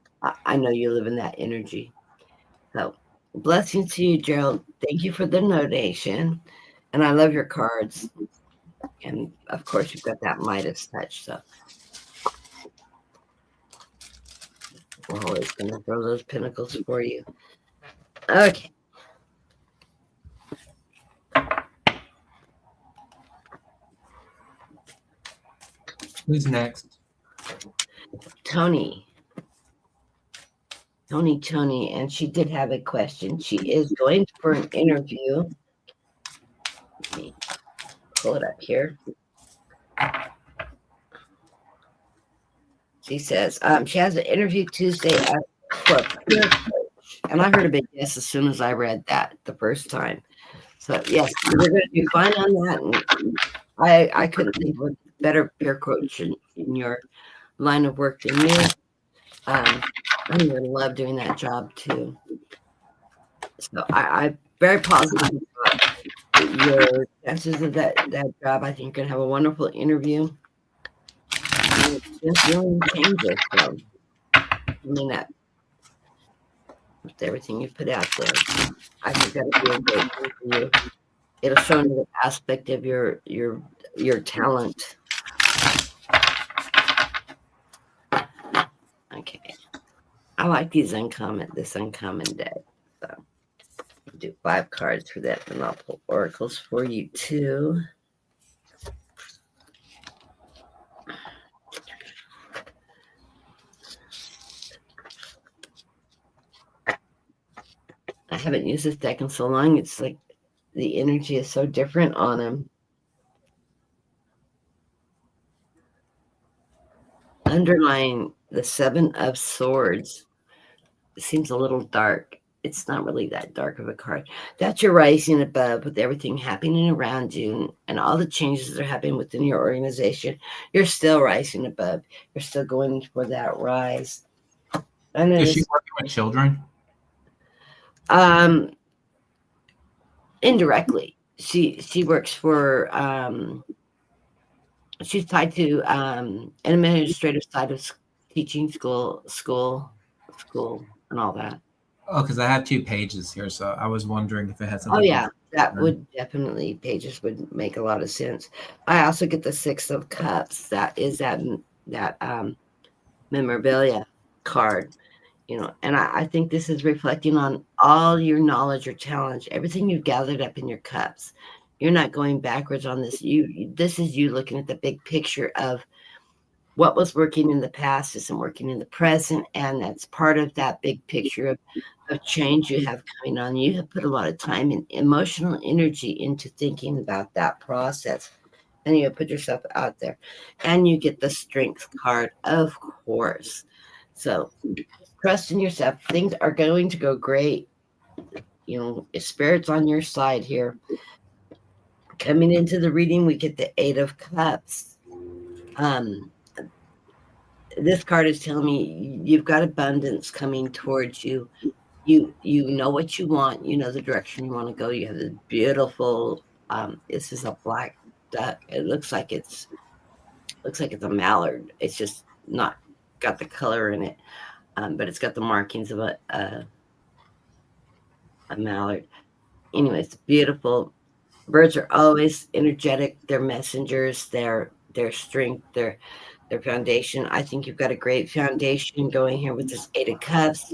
[SPEAKER 2] I know you live in that energy. So, blessings to you, Gerald. Thank you for the donation. And I love your cards. And of course, you've got that Midas touch. So, we're always going to throw those pinnacles for you. Okay.
[SPEAKER 1] Who's next?
[SPEAKER 2] Tony. Tony, and she did have a question. She is going for an interview. Let me pull it up here. She says she has an interview Tuesday for a peer coach. And I heard a big yes as soon as I read that the first time. So, yes, you're going to do fine on that. And I couldn't think of a better peer coach in your line of work than you. I'm going to love doing that job too. So I'm very positive about your chances of that job. I think you're going to have a wonderful interview. And it's just really changes. So, I mean that with everything you put out there. I think that'll be a great thing for you. It'll show another aspect of your talent. Okay. I like this uncommon day. So I'll do 5 cards for that, and I'll pull oracles for you too. I haven't used this deck in so long. It's like the energy is so different on them. Underlying the 7 of Swords, it seems a little dark. It's not really that dark of a card. That's your rising above with everything happening around you and all the changes that are happening within your organization. You're still rising above. You're still going for that rise.
[SPEAKER 1] Is she working with children?
[SPEAKER 2] Indirectly. She works for she's tied to an administrative side of teaching school and all that.
[SPEAKER 1] Oh, because I have 2 pages here, so I was wondering if it had something.
[SPEAKER 2] Oh yeah, that would definitely, pages would make a lot of sense. I also get the 6 of Cups. That is that memorabilia card, and I think this is reflecting on all your knowledge, your talent, everything you've gathered up in your cups. You're not going backwards on this. This is you looking at the big picture of what was working in the past isn't working in the present, and that's part of that big picture of change you have coming on. You have put a lot of time and emotional energy into thinking about that process, and you put yourself out there, and you get the Strength card, of course. So trust in yourself. Things are going to go great. Spirit's on your side here. Coming into the reading, we get the 8 of Cups. This card is telling me you've got abundance coming towards you. You know what you want. You know the direction you want to go. You have this beautiful. This is a black duck. It looks like it's a mallard. It's just not got the color in it, but it's got the markings of a mallard. Anyways, beautiful. Birds are always energetic. They're messengers. They're strength. Their foundation. I think you've got a great foundation going here with this 8 of Cups.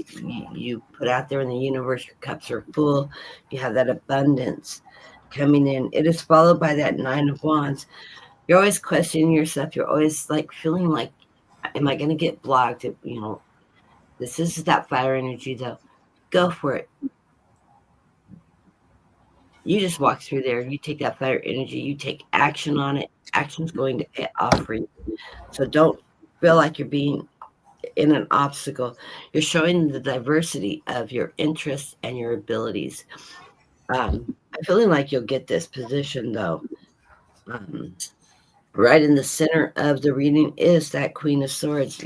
[SPEAKER 2] You put out there in the universe, your cups are full. You have that abundance coming in. It is followed by that 9 of Wands. You're always questioning yourself. You're always feeling like, am I going to get blocked? This is that fire energy though. Go for it. You just walk through there. You take that fire energy. You take action on it. Action's going to pay off for you. So don't feel like you're being in an obstacle. You're showing the diversity of your interests and your abilities. I'm feeling like you'll get this position though. Right in the center of the reading is that Queen of Swords.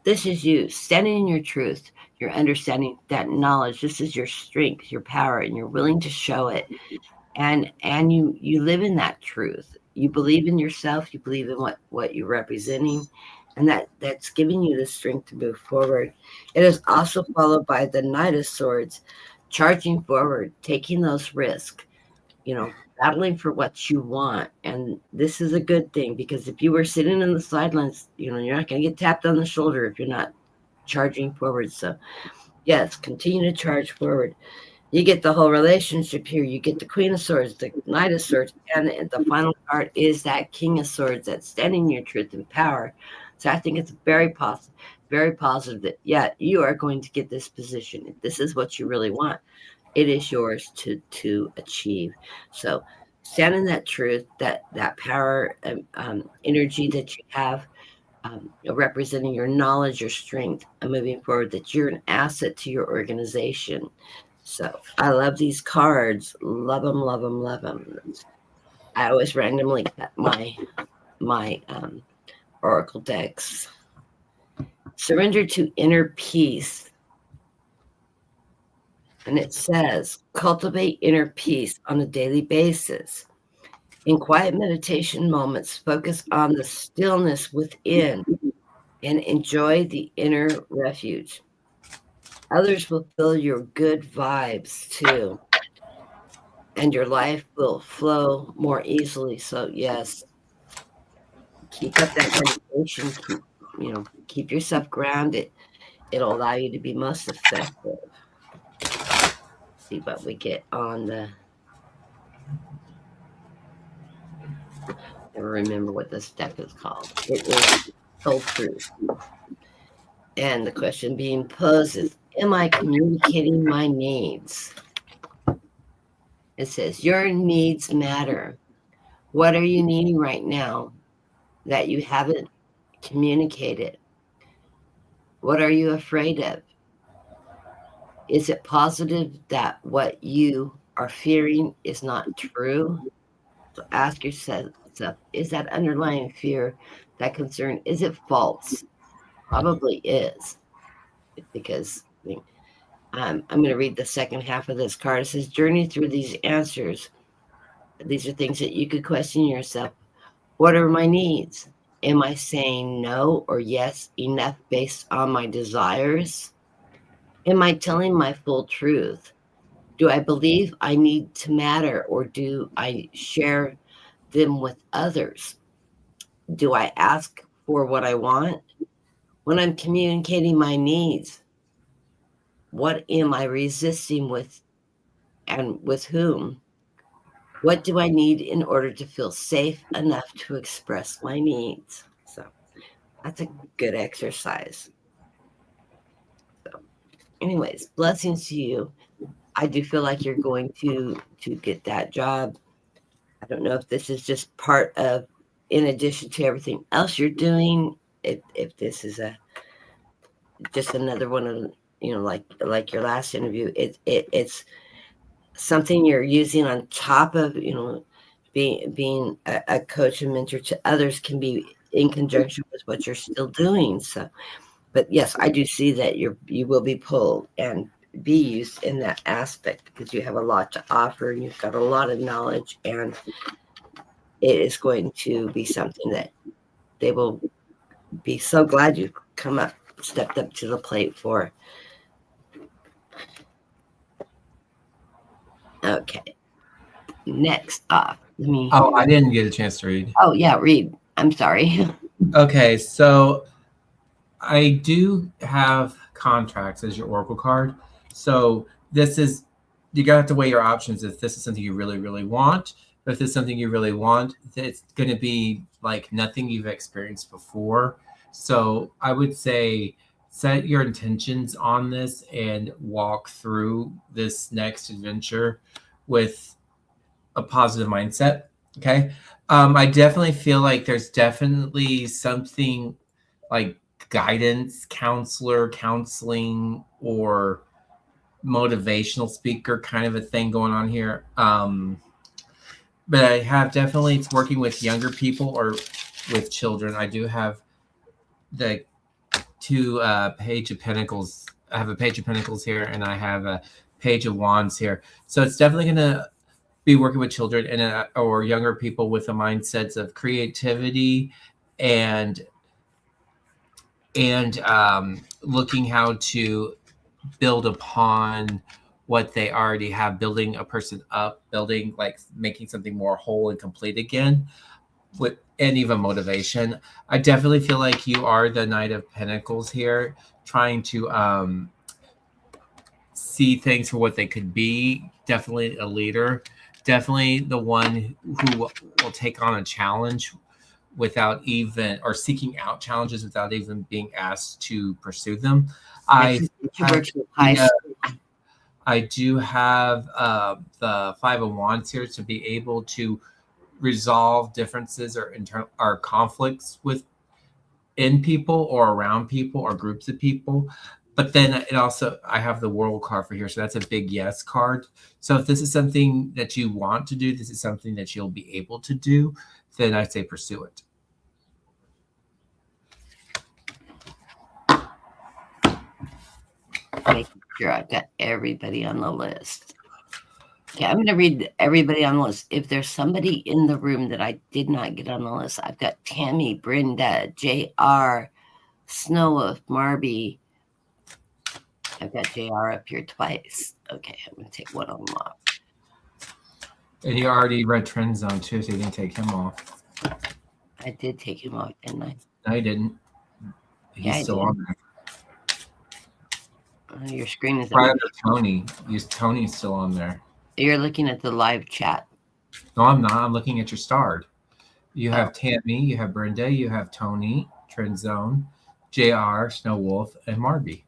[SPEAKER 2] This is you standing in your truth, your understanding, that knowledge. This is your strength, your power, and you're willing to show it. And you live in that truth. You believe in yourself. You believe in what you're representing, and that's giving you the strength to move forward. It is also followed by the Knight of Swords, charging forward, taking those risks. Battling for what you want. And this is a good thing, because if you were sitting in the sidelines, you're not going to get tapped on the shoulder if you're not charging forward. So yes, continue to charge forward. You get the whole relationship here. You get the Queen of Swords, the Knight of Swords, and the final card is that King of Swords that's standing in your truth and power. So I think it's very positive that, yeah, you are going to get this position. If this is what you really want, it is yours to achieve. So stand in that truth, that power, energy that you have, representing your knowledge, your strength, and moving forward, that you're an asset to your organization. So I love these cards. Love them, love them, love them. I always randomly cut my oracle decks. Surrender to inner peace. And it says, cultivate inner peace on a daily basis. In quiet meditation moments, focus on the stillness within and enjoy the inner refuge. Others will feel your good vibes too, and your life will flow more easily. So yes, keep up that meditation. Keep yourself grounded. It'll allow you to be most effective. See what we get on the. Never remember what this deck is called. It is Soul Truth. And the question being posed is, am I communicating my needs? It says, your needs matter. What are you needing right now that you haven't communicated? What are you afraid of? Is it positive that what you are fearing is not true? So ask yourself, is that underlying fear, that concern, is it false? Probably is, because I'm going to read the second half of this card. It says, journey through these answers. These are things that you could question yourself. What are my needs? Am I saying no or yes enough based on my desires? Am I telling my full truth? Do I believe I need to matter, or do I share them with others? Do I ask for what I want? When I'm communicating my needs, what am I resisting with, and with whom? What do I need in order to feel safe enough to express my needs? So that's a good exercise. So anyways, blessings to you. I do feel like you're going to get that job. I don't know if this is just part of, in addition to everything else you're doing, if this is just another one of, like your last interview, it's something you're using on top of, being a coach and mentor to others, can be in conjunction with what you're still doing. So, but yes, I do see that you will be pulled and be used in that aspect, because you have a lot to offer and you've got a lot of knowledge, and it is going to be something that they will be so glad you stepped up to the plate for. Okay. Next off.
[SPEAKER 1] I didn't get a chance to read.
[SPEAKER 2] Oh yeah, read. I'm sorry.
[SPEAKER 1] Okay, so I do have contracts as your oracle card. So this is, you gotta have to weigh your options. If this is something you really, really want, but if this is something you really want, it's gonna be like nothing you've experienced before. So I would say set your intentions on this and walk through this next adventure with a positive mindset. Okay. I definitely feel like there's definitely something like guidance, counseling, or motivational speaker kind of a thing going on here. But I have definitely, it's working with younger people or with children. I do have the two Page of Pentacles. I have a Page of Pentacles here, and I have a Page of Wands here. So it's definitely going to be working with children and or younger people with the mindsets of creativity and looking how to build upon what they already have, building a person up, building, like making something more whole and complete again, with, and even motivation. I definitely feel like you are the Knight of Pentacles here, trying to see things for what they could be. Definitely a leader. Definitely the one who will take on a challenge without even, or seeking out challenges without even being asked to pursue them. I have I do have the Five of Wands here to be able to resolve differences or internal or conflicts in people or around people or groups of people. But then it also, I have the World card for here, so that's a big yes card. So if this is something that you want to do, this is something that you'll be able to do, then I'd say pursue it.
[SPEAKER 2] Making sure I've got everybody on the list. Okay, I'm going to read everybody on the list. If there's somebody in the room that I did not get on the list, I've got Tammy, Brenda, JR, Snow, Marby. I've got JR up here twice. Okay, I'm going to take one of them off.
[SPEAKER 1] And you already read Trend Zone too, so you didn't take him off.
[SPEAKER 2] I did take him off, didn't I?
[SPEAKER 1] No, you didn't. He's still on there.
[SPEAKER 2] Your screen is
[SPEAKER 1] right under Tony. Tony's still on there.
[SPEAKER 2] You're looking at the live chat.
[SPEAKER 1] No, I'm not. I'm looking at your starred. You have Tammy, you have Brenda, you have Tony, Trend Zone, JR, Snow Wolf, and Marby.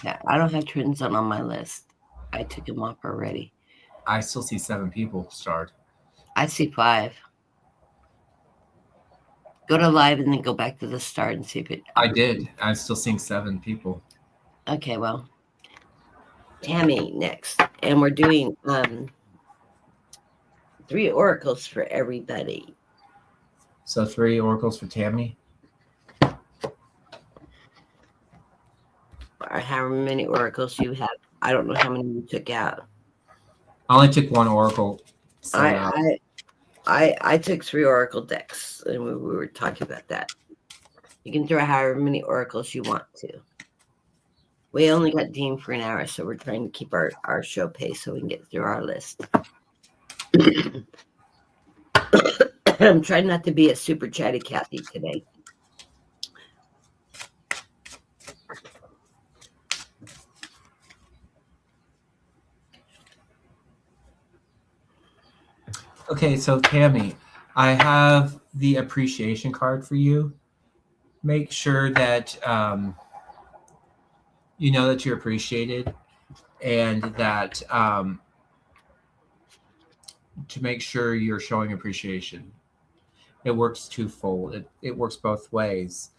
[SPEAKER 2] Yeah, I don't have Trend Zone on my list. I took him off already.
[SPEAKER 1] I still see 7 people starred.
[SPEAKER 2] I see 5. Go to live and then go back to the start and see if it.
[SPEAKER 1] I did. I'm still seeing 7 people.
[SPEAKER 2] Okay, well, Tammy next, and we're doing 3 oracles for everybody.
[SPEAKER 1] So 3 oracles for Tammy.
[SPEAKER 2] Or however many oracles you have. I don't know how many you took out.
[SPEAKER 1] I only took 1 oracle.
[SPEAKER 2] I took 3 oracle decks, and we were talking about that. You can throw however many oracles you want to. We only got Dean for an hour, so we're trying to keep our show pace so we can get through our list. I'm trying not to be a super chatty Cathy today.
[SPEAKER 1] Okay, so Tammy, I have the appreciation card for you. Make sure that you know that you're appreciated, and that to make sure you're showing appreciation. It works twofold. It works both ways.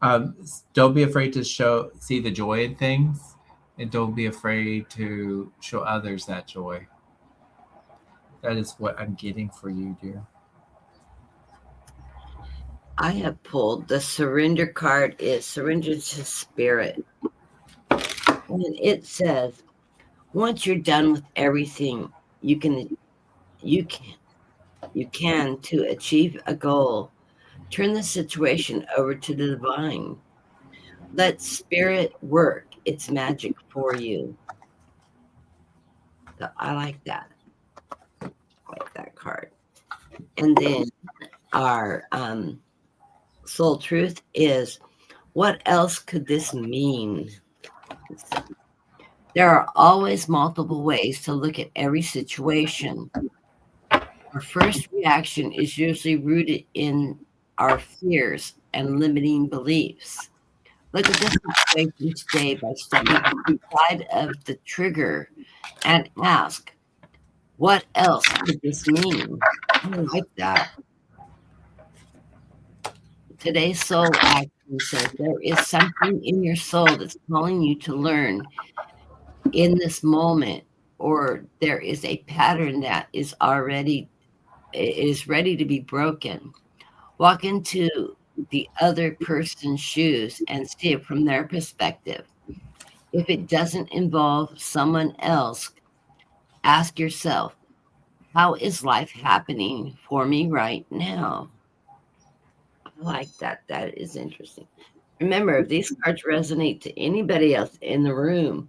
[SPEAKER 1] Don't be afraid to see the joy in things, and don't be afraid to show others that joy. That is what I'm getting for you, dear.
[SPEAKER 2] I have pulled the surrender card. Is surrender to spirit. And it says, once you're done with everything you can to achieve a goal, turn the situation over to the divine. Let spirit work its magic for you. So I like that. I like that card. And then our soul truth is, what else could this mean? There are always multiple ways to look at every situation. Our first reaction is usually rooted in our fears and limiting beliefs. Look at this situation each day by stepping inside of the trigger and ask, what else could this mean? I like that. Today's soul action says there is something in your soul that's calling you to learn in this moment, or there is a pattern that is ready to be broken. Walk into the other person's shoes and see it from their perspective. If it doesn't involve someone else, ask yourself, how is life happening for me right now? I like that. That is interesting. Remember, if these cards resonate to anybody else in the room,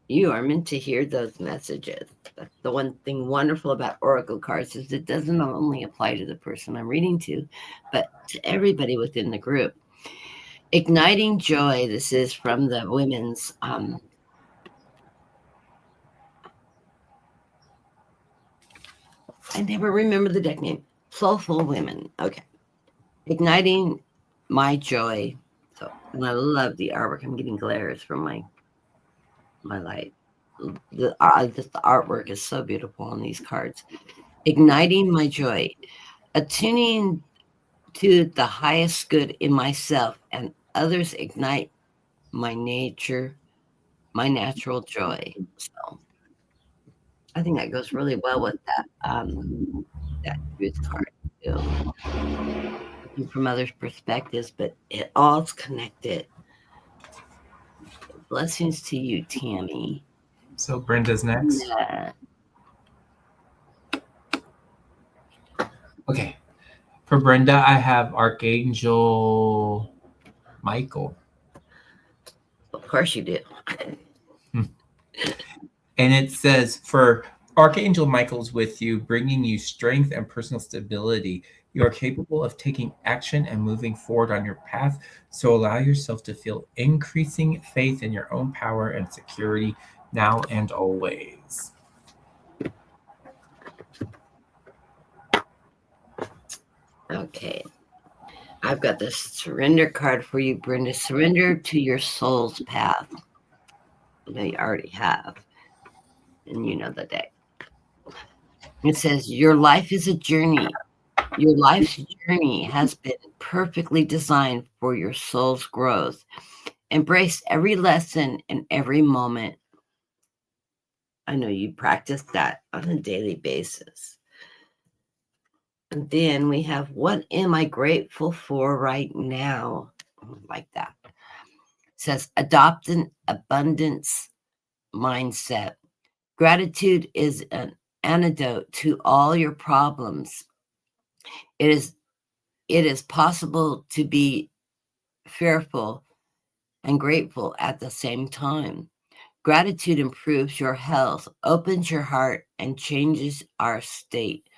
[SPEAKER 2] you are meant to hear those messages. That's the one thing wonderful about oracle cards is it doesn't only apply to the person I'm reading to, but to everybody within the group. Igniting Joy. This is from the women's I never remember the deck name. Soulful Women. Okay. Igniting My Joy. So, and I love the artwork. I'm getting glares from my light. Just the artwork is so beautiful on these cards. Igniting My Joy. Attuning to the highest good in myself and others, ignite my nature, my natural joy. So I think that goes really well with that truth card too. Looking from others' perspectives, but it all's connected. Blessings to you, Tammy.
[SPEAKER 1] So Brenda's next.
[SPEAKER 2] Yeah.
[SPEAKER 1] Okay. For Brenda, I have Archangel Michael.
[SPEAKER 2] Of course you do.
[SPEAKER 1] And it says, for Archangel Michael's with you, bringing you strength and personal stability. You are capable of taking action and moving forward on your path. So allow yourself to feel increasing faith in your own power and security now and always.
[SPEAKER 2] Okay. I've got this surrender card for you, Brenda. Surrender to your soul's path. You already have. And you know the deck. It says, your life is a journey. Your life's journey has been perfectly designed for your soul's growth. Embrace every lesson and every moment. I know you practice that on a daily basis. And then we have, what am I grateful for right now? Like that. It says, adopt an abundance mindset. Gratitude is an antidote to all your problems. It is possible to be fearful and grateful at the same time. Gratitude improves your health, opens your heart, and changes our state.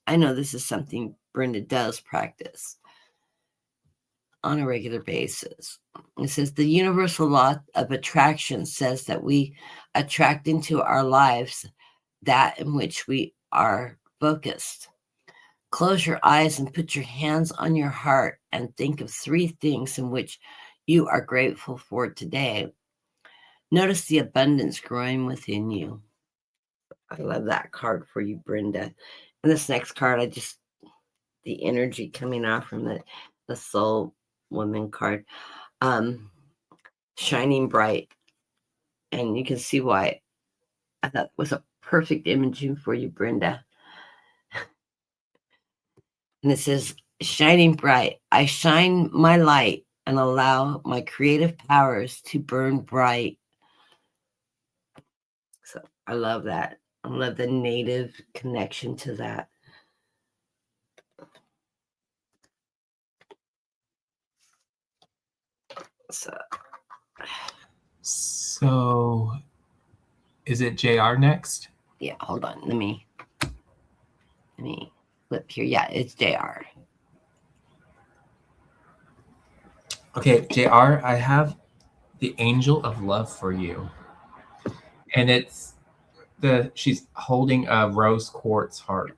[SPEAKER 2] I know this is something Brenda does practice on a regular basis. It says the universal law of attraction says that we attract into our lives that in which we are focused. Close your eyes and put your hands on your heart and think of 3 things in which you are grateful for today. Notice the abundance growing within you. I love that card for you, Brenda. And this next card, the energy coming off from the Soul Woman card, shining bright. And you can see why I thought it was a perfect imaging for you, Brenda. And it says, shining bright. I shine my light and allow my creative powers to burn bright. So I love that. I love the native connection to that.
[SPEAKER 1] So is it JR next?
[SPEAKER 2] Yeah, hold on. Let me flip here. Yeah, it's JR.
[SPEAKER 1] Okay, JR, I have the Angel of Love for you. And she's holding a rose quartz heart.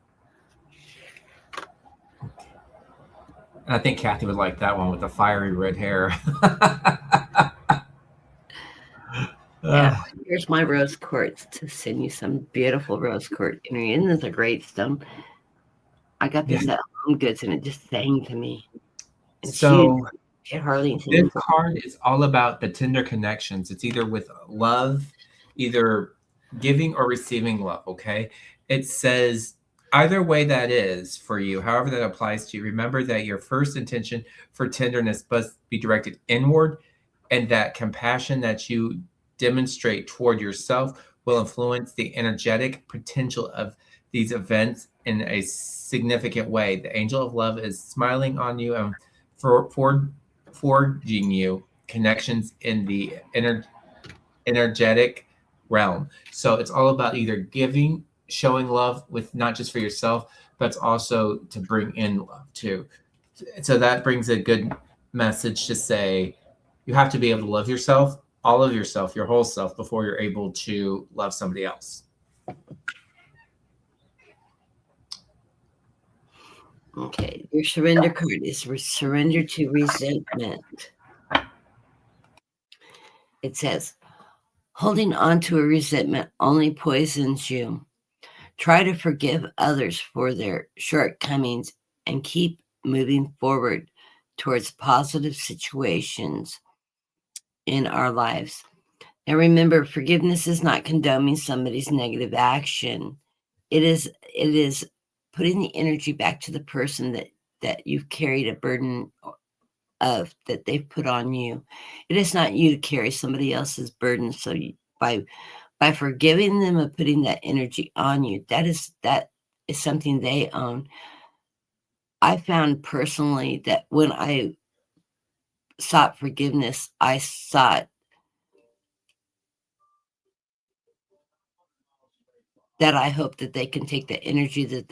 [SPEAKER 1] And I think Kathy would like that one with the fiery red hair.
[SPEAKER 2] Yeah, here's my rose quartz to send you some beautiful rose quartz energy. And this is a great stone. I got this at Home Goods and it just sang to me. And
[SPEAKER 1] so
[SPEAKER 2] this
[SPEAKER 1] card is all about the tender connections. It's either with love, either giving or receiving love, okay? It says either way that is for you, however that applies to you, remember that your first intention for tenderness must be directed inward, and that compassion that you demonstrate toward yourself will influence the energetic potential of these events in a significant way. The angel of love is smiling on you and forging you connections in the energetic realm. So it's all about either giving, showing love with not just for yourself, but it's also to bring in love too. So that brings a good message to say, You have to be able to love yourself, all of yourself, your whole self, before you're able to love somebody else.
[SPEAKER 2] Okay, your surrender card is surrender to resentment. It says, holding on to a resentment only poisons you. Try to forgive others for their shortcomings and keep moving forward towards positive situations in our lives. Now remember, forgiveness is not condoning somebody's negative action. It is putting the energy back to the person that you've carried a burden of, that they've put on you. It is not you to carry somebody else's burden. So by forgiving them and putting that energy on you, that is something they own. I found personally that when I sought forgiveness, I sought that I hope that they can take the energy that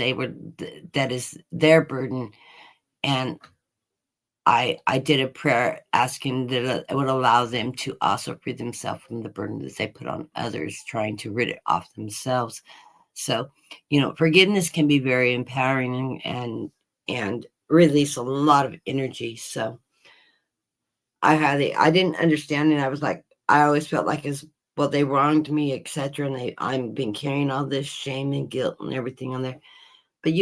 [SPEAKER 2] that is their burden. And I did a prayer asking that it would allow them to also free themselves from the burden that they put on others, trying to rid it off themselves. So, forgiveness can be very empowering and release a lot of energy. So I didn't understand it. I was like, I always felt like well, they wronged me, etc. And I'm been carrying all this shame and guilt and everything on there. But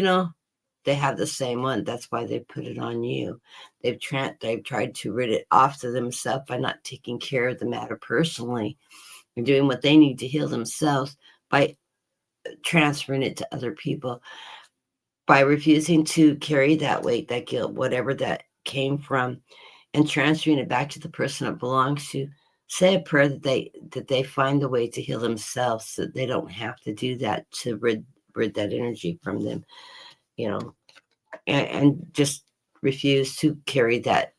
[SPEAKER 2] they have the same one. That's why they put it on you. They've tried to rid it off to themselves by not taking care of the matter personally and doing what they need to heal themselves by transferring it to other people, by refusing to carry that weight, that guilt, whatever that came from, and transferring it back to the person it belongs to. Say a prayer that they find a way to heal themselves, so that they don't have to do that to rid that energy from them, and just refuse to carry that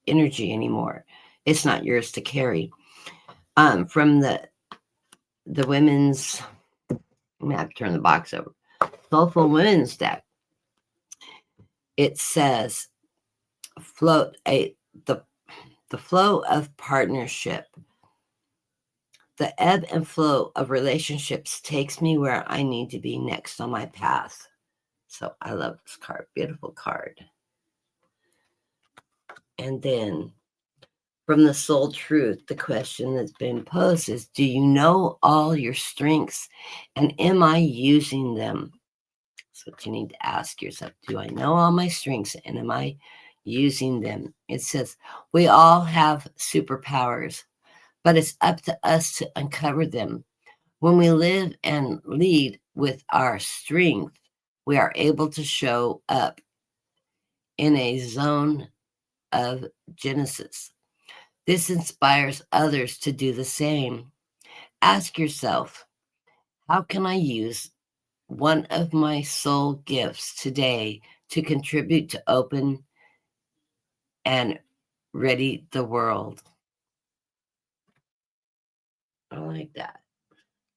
[SPEAKER 2] energy anymore. It's not yours to carry. From the women's, I'm gonna have to turn the box over. Soulful Women's deck. It says, the flow of partnership. The ebb and flow of relationships takes me where I need to be next on my path. So I love this card. Beautiful card. And then from the Soul Truth, the question that's been posed is, do you know all your strengths and am I using them? That's what you need to ask yourself. Do I know all my strengths and am I using them? It says, we all have superpowers, but it's up to us to uncover them. When we live and lead with our strength, we are able to show up in a zone of Genesis. This inspires others to do the same. Ask yourself, how can I use one of my soul gifts today to contribute to open and ready the world? I like that.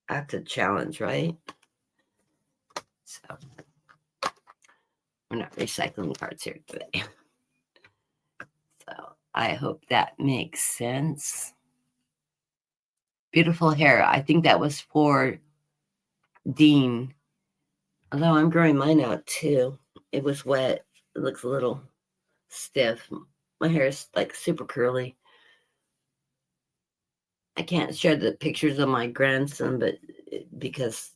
[SPEAKER 2] That's a challenge, right? So we're not recycling cards here today. So I hope that makes sense. Beautiful hair. I think that was for Dean. Although I'm growing mine out too. It was wet. It looks a little stiff. My hair is like super curly. I can't share the pictures of my grandson, but because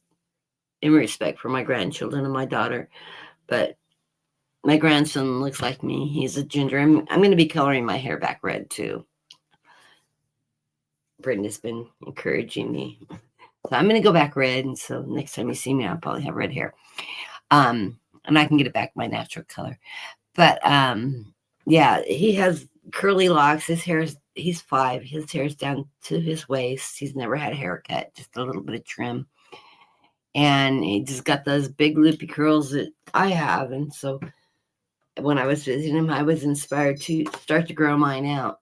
[SPEAKER 2] in respect for my grandchildren and my daughter, but my grandson looks like me. He's a ginger. I'm going to be coloring my hair back red too. Brenda's been encouraging me. So I'm going to go back red. And so next time you see me, I'll probably have red hair. And I can get it back my natural color. But yeah, he has curly locks. He's 5. His hair's down to his waist. He's never had a haircut, just a little bit of trim. And he just got those big loopy curls that I have. And so when I was visiting him, I was inspired to start to grow mine out.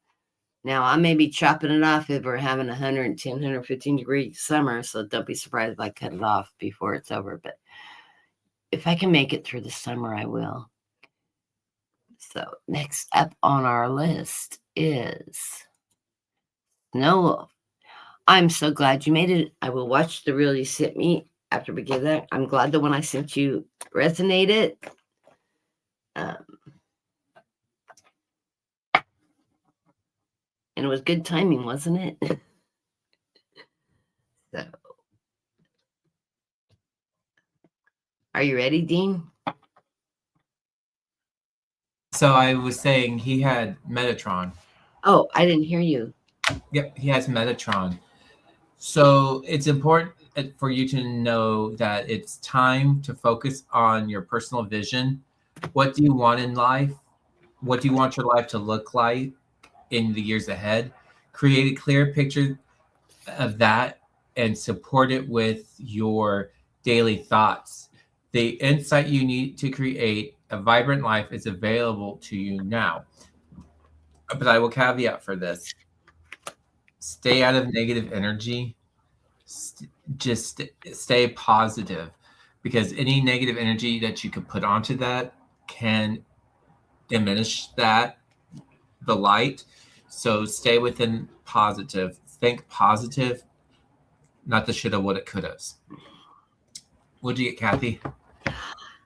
[SPEAKER 2] Now, I may be chopping it off if we're having 110, 115 degree summer, so don't be surprised if I cut it off before it's over. But if I can make it through the summer, I will. So next up on our list is Snow Wolf. I'm so glad you made it. I will watch the reel you sent me after we get that. I'm glad the one I sent you resonated. And it was good timing, wasn't it? So, are you ready, Dean?
[SPEAKER 1] So I was saying he had Metatron.
[SPEAKER 2] Oh, I didn't hear you.
[SPEAKER 1] Yep, he has Metatron. So it's important for you to know that it's time to focus on your personal vision. What do you want in life? What do you want your life to look like in the years ahead? Create a clear picture of that and support it with your daily thoughts. The insight you need to create a vibrant life is available to you now. But I will caveat for this: stay out of negative energy. Just stay positive, because any negative energy that you could put onto that can diminish the light. So stay within positive. Think positive, not the shoulda, woulda, couldas. What'd you get, Kathy?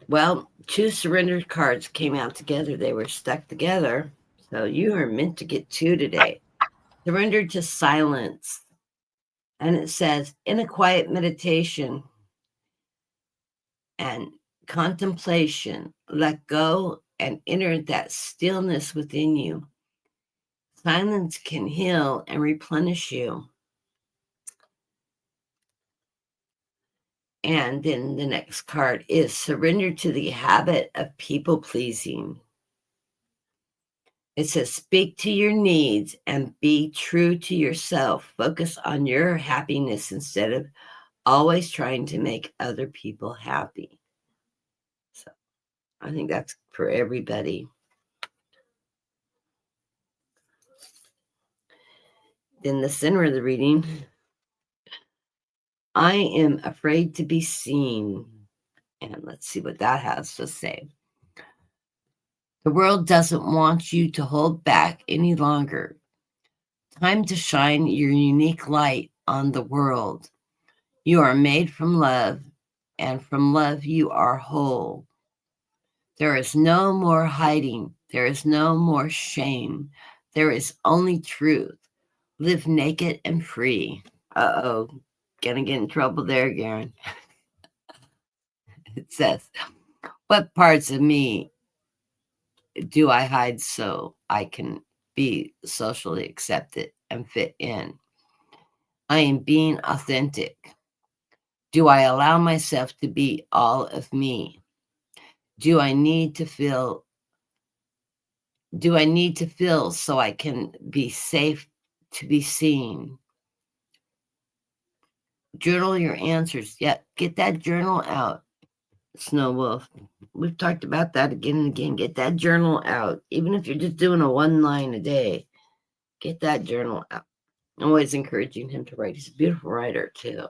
[SPEAKER 2] Well, 2 surrendered cards came out together. They were stuck together. So you are meant to get 2 today. Surrender to silence. And it says, in a quiet meditation and contemplation, let go and enter that stillness within you. Silence can heal and replenish you. And then the next card is surrender to the habit of people pleasing. It says, speak to your needs and be true to yourself. Focus on your happiness instead of always trying to make other people happy. So I think that's for everybody. In the center of the reading, I am afraid to be seen. And let's see what that has to say. The world doesn't want you to hold back any longer. Time to shine your unique light on the world. You are made from love, and from love you are whole. There is no more hiding. There is no more shame. There is only truth. Live naked and free. Uh-oh. Gonna get in trouble there, Garen. It says, what parts of me do I hide so I can be socially accepted and fit in? I am being authentic. Do I allow myself to be all of me? Do I need to feel so I can be safe to be seen? Journal your answers. Yeah, get that journal out, Snow Wolf. We've talked about that again and again. Get that journal out. Even if you're just doing a 1 line a day, get that journal out. I'm always encouraging him to write. He's a beautiful writer too.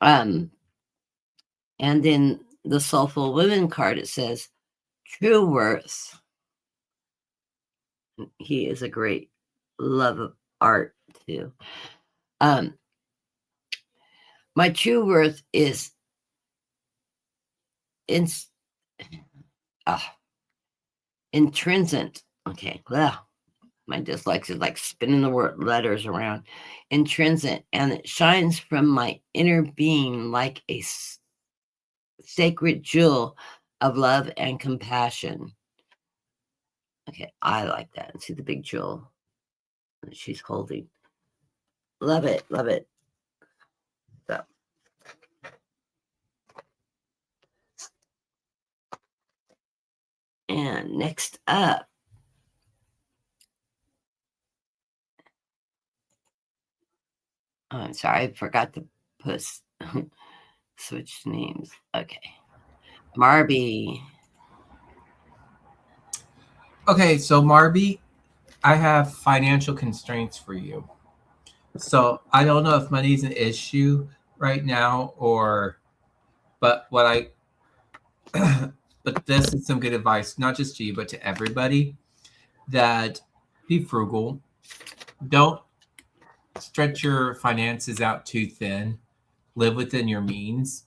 [SPEAKER 2] And then the Soulful Women card, it says, true worth. He is a great love of art too. My true worth is intrinsic. Okay, well, my dyslexia is like spinning the word letters around. Intrinsic, and it shines from my inner being like a sacred jewel of love and compassion. Okay, I like that. And see the big jewel that she's holding. Love it, love it. So. And next up, oh, I'm sorry, I forgot to switch names. Okay. Marby.
[SPEAKER 1] Okay, so Marby, I have financial constraints for you. So I don't know if money's an issue right now, but what I but this is some good advice, not just to you, but to everybody, that be frugal. Don't stretch your finances out too thin. Live within your means.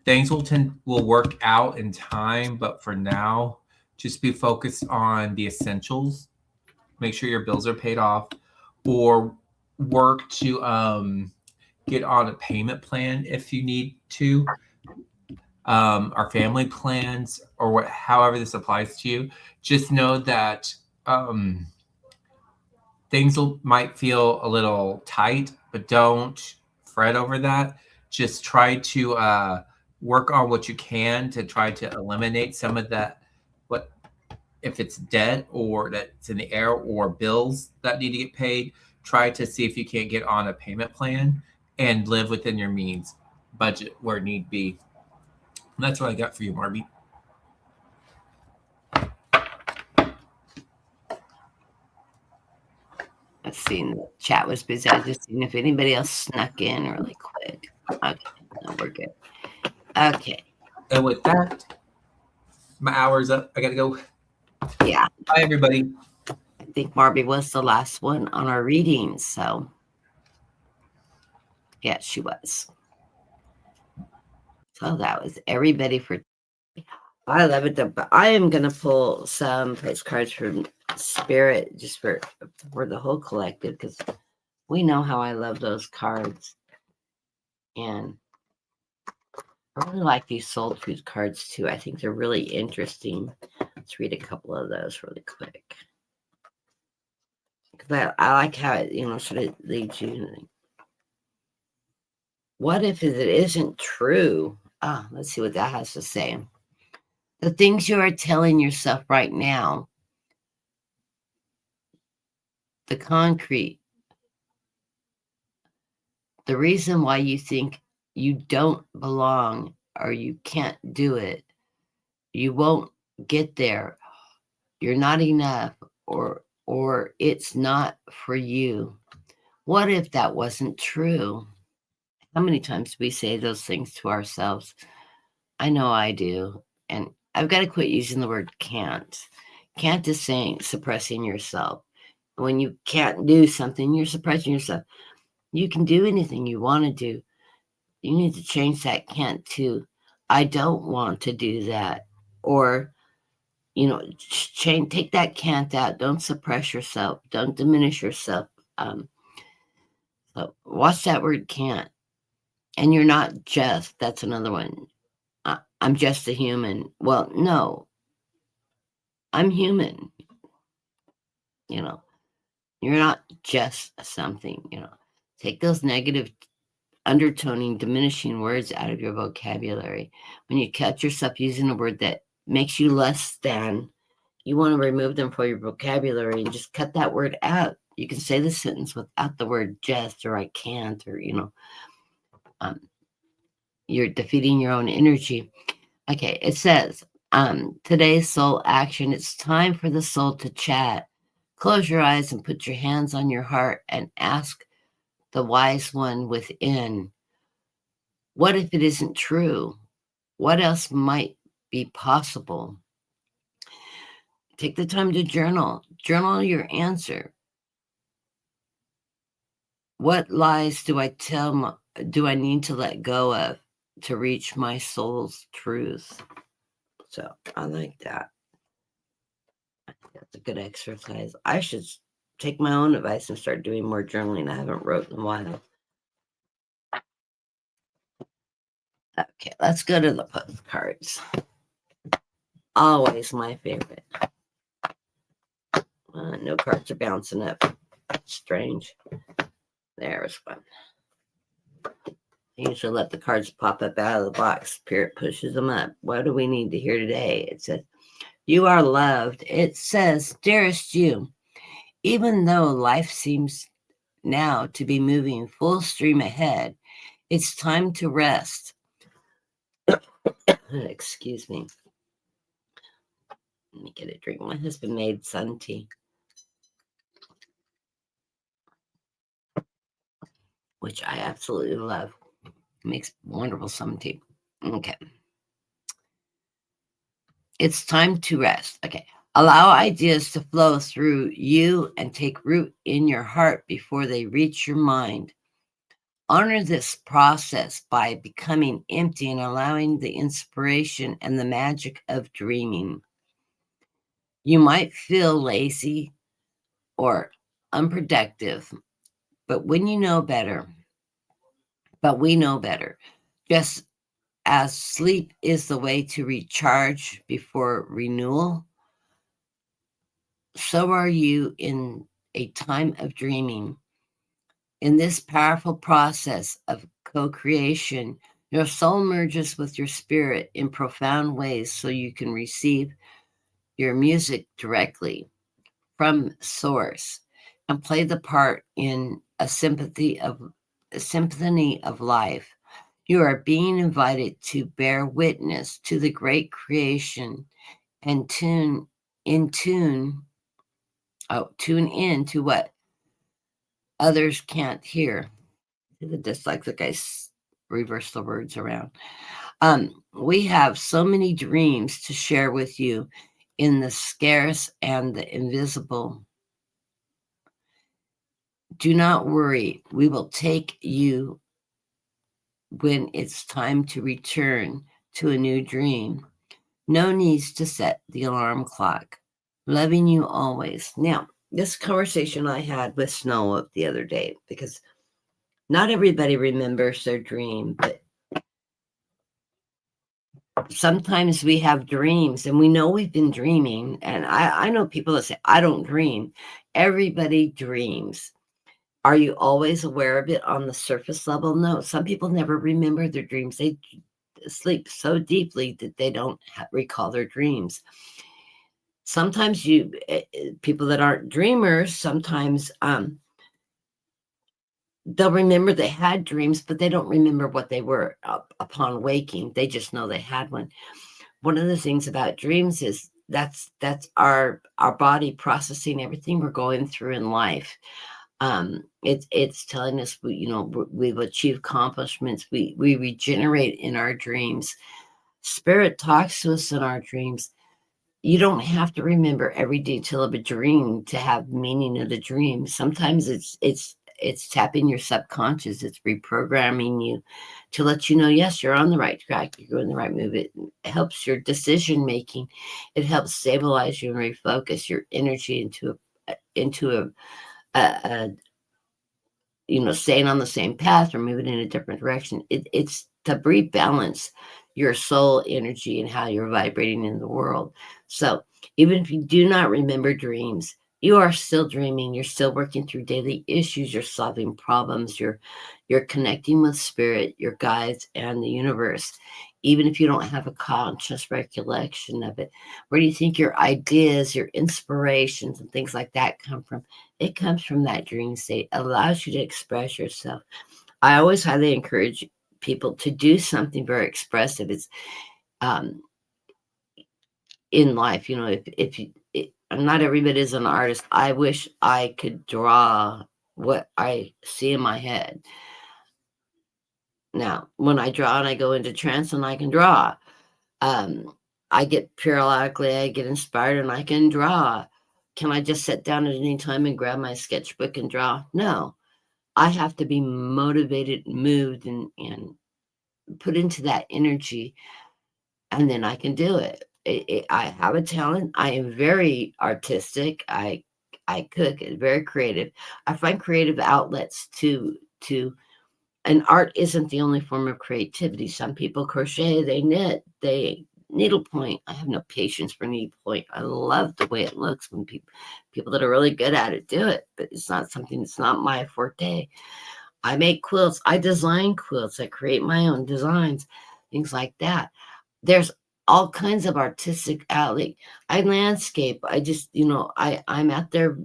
[SPEAKER 1] Things will work out in time, but for now, just be focused on the essentials. Make sure your bills are paid off, or work to get on a payment plan if you need to. Our family plans, or what, however this applies to you. Just know that um, might feel a little tight, but don't fret over that. Just try to work on what you can to try to eliminate some of that. What if it's debt or that's in the air or bills that need to get paid? Try to see if you can't get on a payment plan and live within your means, budget where need be. And that's what I got for you, Marby.
[SPEAKER 2] Let's see. The chat was busy. I was just seeing if anybody else snuck in really quick. Okay, no, we're good. Okay.
[SPEAKER 1] And with that, my hour's up. I gotta go.
[SPEAKER 2] Yeah.
[SPEAKER 1] Bye, everybody.
[SPEAKER 2] I think Marby was the last one on our readings. So, yeah, she was. So that was everybody for. I love it. But I am going to pull some postcards from Spirit just for the whole collective, because we know how I love those cards. And I really like these Soul Truth cards too. I think they're really interesting. Let's read a couple of those really quick. Because I like how it, sort of leads you. What if it isn't true? Let's see what that has to say. The things you are telling yourself right now, the concrete, the reason why you think you don't belong or you can't do it, you won't get there, you're not enough, or it's not for you. What if that wasn't true? How many times do we say those things to ourselves? I know I do. And I've got to quit using the word can't. Can't is saying suppressing yourself. When you can't do something, you're suppressing yourself. You can do anything you want to do. You need to change that can't to I don't want to do that. Or, take that can't out. Don't suppress yourself. Don't diminish yourself. So watch that word can't. And you're not just, that's another one. I'm just a human. Well, no, I'm human. You're not just something, take those negative undertoning, diminishing words out of your vocabulary. When you catch yourself using a word that makes you less than, you want to remove them from your vocabulary and just cut that word out. You can say the sentence without the word just or I can't, or, you're defeating your own energy. Okay, it says, today's soul action, it's time for the soul to chat. Close your eyes and put your hands on your heart and ask the wise one within, what if it isn't true? What else might be possible? Take the time to journal. Journal your answer. What lies do I need to let go of to reach my soul's truth? So I like that. I think that's a good exercise. I should take my own advice and start doing more journaling. I haven't wrote in a while. Okay, let's go to the postcards. Always my favorite. No cards are bouncing up. Strange. There's one. I usually let the cards pop up out of the box. Spirit pushes them up. What do we need to hear today? It says, you are loved. It says, dearest you, even though life seems now to be moving full stream ahead, it's time to rest. Excuse me. Let me get a drink. My husband made sun tea, which I absolutely love. It makes wonderful sun tea. Okay. It's time to rest. Okay. Allow ideas to flow through you and take root in your heart before they reach your mind. Honor this process by becoming empty and allowing the inspiration and the magic of dreaming. You might feel lazy or unproductive, but when you know better, but we know better, just as sleep is the way to recharge before renewal, so are you in a time of dreaming. In this powerful process of co creation, your soul merges with your spirit in profound ways so you can receive your music directly from source and play the part in a symphony of life. You are being invited to bear witness to the great creation and tune in to what others can't hear. The dyslexic, reverse the words around. We have so many dreams to share with you in the scarce and the invisible. Do not worry. We will take you when it's time to return to a new dream. No needs to set the alarm clock. Loving you always. Now, this conversation I had with Snow the other day, because not everybody remembers their dream, but sometimes we have dreams and we know we've been dreaming. And I know people that say, I don't dream. Everybody dreams. Are you always aware of it on the surface level? No, some people never remember their dreams. They sleep so deeply that they don't recall their dreams. Sometimes people that aren't dreamers, sometimes they'll remember they had dreams, but they don't remember what they were upon waking. They just know they had one. One of the things about dreams is that's our body processing everything we're going through in life. It's telling us we've achieved accomplishments. We regenerate in our dreams. Spirit talks to us in our dreams. You don't have to remember every detail of a dream to have meaning of the dream. Sometimes it's tapping your subconscious. It's reprogramming you to let you know, yes, you're on the right track. You're doing the right move. It helps your decision making. It helps stabilize you and refocus your energy into a staying on the same path or moving in a different direction. It's to rebalance your soul energy and how you're vibrating in the world. So even if you do not remember dreams, you are still dreaming. You're still working through daily issues. You're solving problems. You're connecting with spirit, your guides, and the universe. Even if you don't have a conscious recollection of it, where do you think your ideas, your inspirations, and things like that come from? It comes from that dream state. It allows you to express yourself. I always highly encourage people to do something very expressive. It's in life, if you, not everybody is an artist. I wish I could draw what I see in my head. Now, when I draw and I go into trance and I can draw, I get periodically, I get inspired and I can draw. Can I just sit down at any time and grab my sketchbook and draw? No, I have to be motivated, moved, and put into that energy, and then I can do it. I have a talent. I am very artistic. I cook, very creative. I find creative outlets to and art isn't the only form of creativity. Some people crochet, they knit, they needlepoint. I have no patience for needlepoint. I love the way it looks when people that are really good at it do it, but it's not something that's not my forte. I make quilts. I design quilts. I create my own designs, things like that. There's all kinds of artistic outlet. I landscape. I just, I'm out there,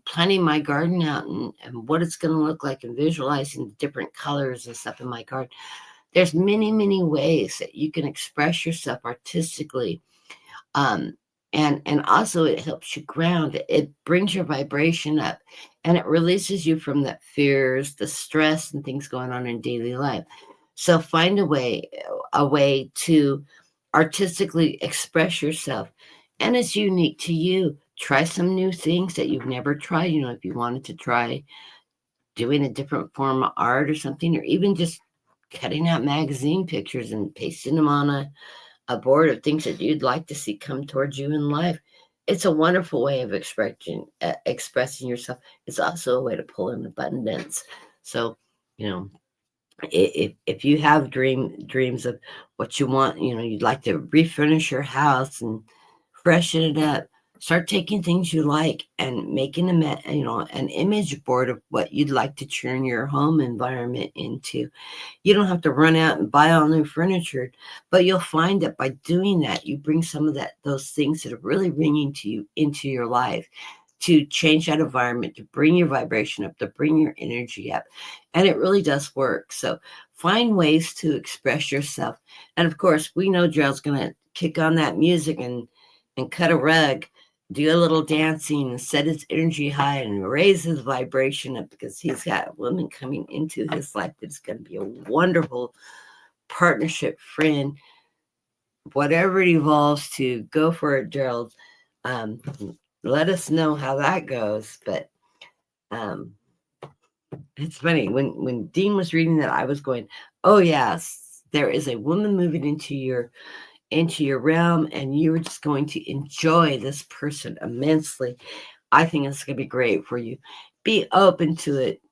[SPEAKER 2] planning my garden out and what it's going to look like and visualizing the different colors and stuff in my garden. There's many, many ways that you can express yourself artistically. And also it helps you ground. It brings your vibration up and it releases you from the fears, the stress and things going on in daily life. So find a way to artistically express yourself. And it's unique to you. Try some new things that you've never tried. If you wanted to try doing a different form of art or something, or even just cutting out magazine pictures and pasting them on a board of things that you'd like to see come towards you in life. It's a wonderful way of expressing yourself. It's also a way to pull in abundance. So, you know, if you have dreams of what you want, you'd like to refurnish your house and freshen it up, start taking things you like and making an image board of what you'd like to turn your home environment into. You don't have to run out and buy all new furniture, but you'll find that by doing that, you bring some of those things that are really ringing to you into your life, to change that environment, to bring your vibration up, to bring your energy up. And it really does work. So find ways to express yourself. And of course, we know Gerald's going to kick on that music and cut a rug, do a little dancing and set his energy high and raise his vibration up, because he's got a woman coming into his life that's going to be a wonderful partnership friend. Whatever it evolves to, go for it, Gerald. Let us know how that goes. But it's funny, when Dean was reading that, I was going, oh yes, there is a woman moving into your realm, and you're just going to enjoy this person immensely. I think it's going to be great for you. Be open to it.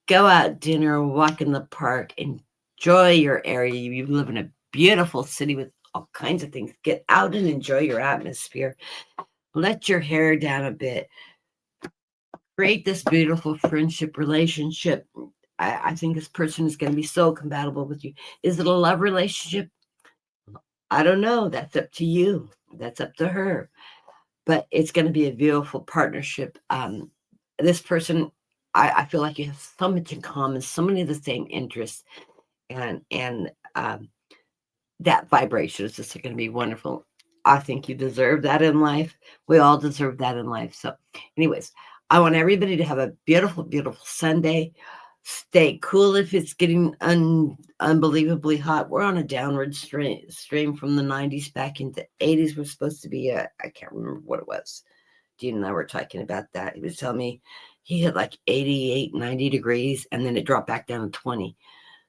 [SPEAKER 2] Go out dinner, walk in the park, enjoy your area. You live in a beautiful city with all kinds of things. Get out and enjoy your atmosphere. Let your hair down a bit. Create this beautiful friendship relationship. I think this person is going to be so compatible with you. Is it a love relationship? I don't know. That's up to you. That's up to her. But it's going to be a beautiful partnership. This person, I feel like you have so much in common, so many of the same interests, and that vibration is just going to be wonderful. I think you deserve that in life. We all deserve that in life. So, anyways, I want everybody to have a beautiful, beautiful Sunday. Stay cool if it's getting unbelievably hot. We're on a downward stream from the 90s back into 80s. We're supposed to be I can't remember what it was. Dean and I were talking about that. He was telling me he hit like 88, 90 degrees, and then it dropped back down to 20.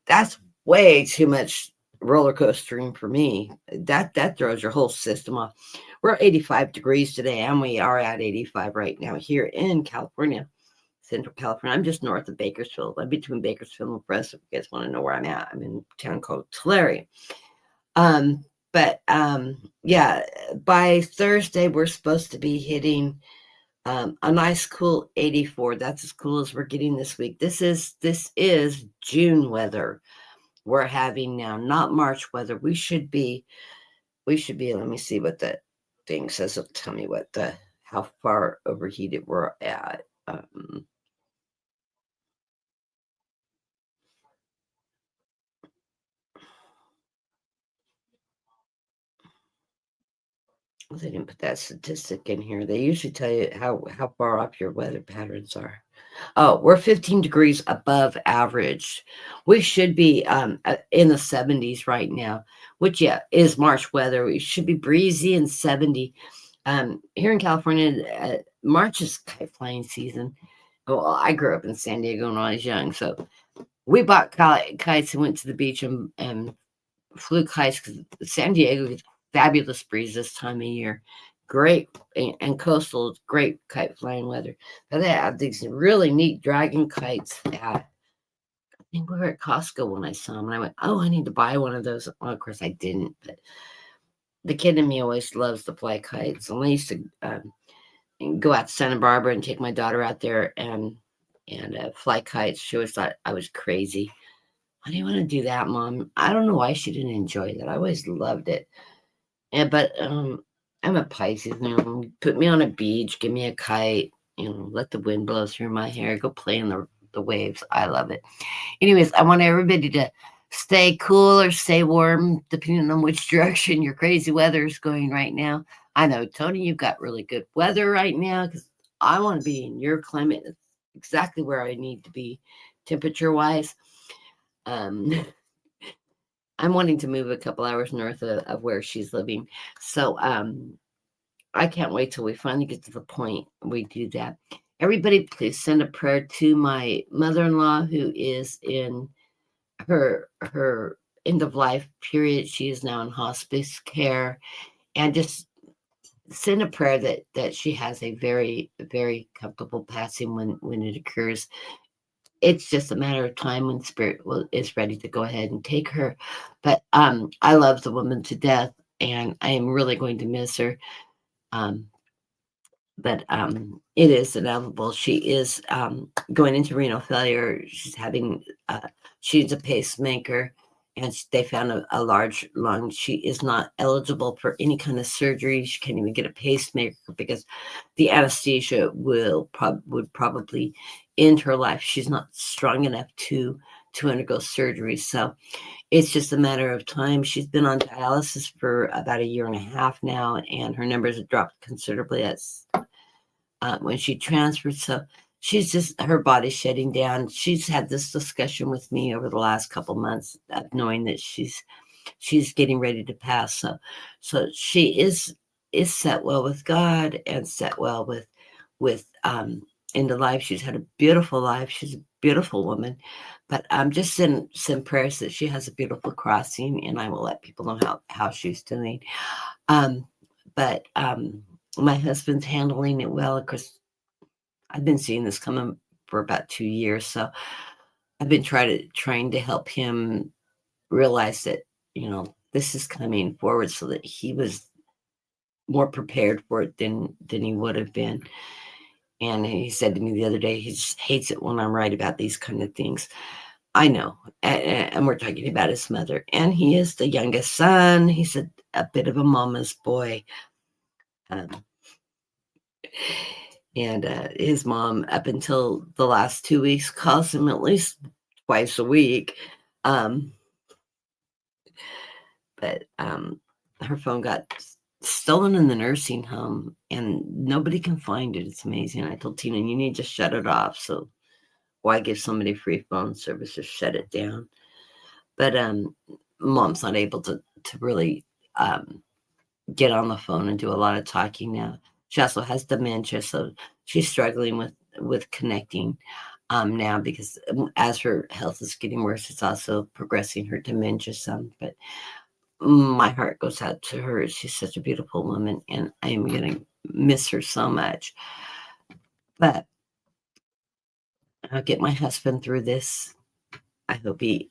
[SPEAKER 2] That's way too much roller coastering for me. That throws your whole system off. We're 85 degrees today, and we are at 85 right now here in California. Central California. I'm just north of Bakersfield. I'm between Bakersfield and Fresno. If you guys want to know where I'm at, I'm in a town called Tulare. Yeah, by Thursday, we're supposed to be hitting a nice cool 84. That's as cool as we're getting this week. This is June weather we're having now, not March weather. We should be, let me see what the thing says. It'll tell me how far overheated we're at. They didn't put that statistic in here. They usually tell you how far off your weather patterns are. Oh, we're 15 degrees above average. We should be in the 70s right now, which, yeah, is March weather. We should be breezy and 70. Here in California, March is kite flying season. Well, I grew up in San Diego when I was young, so we bought kites and went to the beach and flew kites, because San Diego gets fabulous breeze this time of year. Great, and coastal, great kite flying weather. But they have these really neat dragon kites I think we were at Costco when I saw them, and I went, oh, I need to buy one of those. Well, of course I didn't, but the kid in me always loves to fly kites. And I used to go out to Santa Barbara and take my daughter out there and fly kites. She always thought I was crazy. Why do you want to do that, Mom? I don't know why she didn't enjoy that. I always loved it. But I'm a Pisces. Put me on a beach, give me a kite, let the wind blow through my hair, go play in the waves. I love it. Anyways, I want everybody to stay cool or stay warm, depending on which direction your crazy weather is going right now. I know, Tony, you've got really good weather right now, because I want to be in your climate. It's exactly where I need to be temperature-wise. I'm wanting to move a couple hours north of where she's living. So I can't wait till we finally get to the point we do that. Everybody, please send a prayer to my mother-in-law who is in her end of life period. She is now in hospice care, and just send a prayer that she has a very, very comfortable passing when it occurs. It's just a matter of time when spirit is ready to go ahead and take her. But I love the woman to death, and I am really going to miss her. Um, but it is inevitable. She is going into renal failure. She's a pacemaker, and they found a large lung. She is not eligible for any kind of surgery. She can't even get a pacemaker because the anesthesia would probably end her life. She's not strong enough to undergo surgery. So it's just a matter of time. She's been on dialysis for about a year and a half now, and her numbers have dropped considerably as when she transferred. So she's just, her body's shutting down. She's had this discussion with me over the last couple months, knowing that she's getting ready to pass. So she is set well with God and set well with into life. She's had a beautiful life. She's a beautiful woman. But just send prayers that she has a beautiful crossing, and I will let people know how she's doing. But my husband's handling it well. Of course, I've been seeing this coming for about 2 years, so I've been trying to help him realize that, this is coming forward, so that he was more prepared for it than he would have been. And he said to me the other day, he just hates it when I'm right about these kind of things. I know. And we're talking about his mother. And he is the youngest son. He's a bit of a mama's boy. And his mom, up until the last 2 weeks, calls him at least twice a week. But her phone got stolen in the nursing home, and nobody can find it. It's amazing. I told Tina, you need to shut it off. So why give somebody free phone service or shut it down? But mom's not able to really get on the phone and do a lot of talking now. She also has dementia, so she's struggling with connecting now, because as her health is getting worse, it's also progressing her dementia some. But my heart goes out to her. She's such a beautiful woman, and I am going to miss her so much. But I'll get my husband through this. I hope he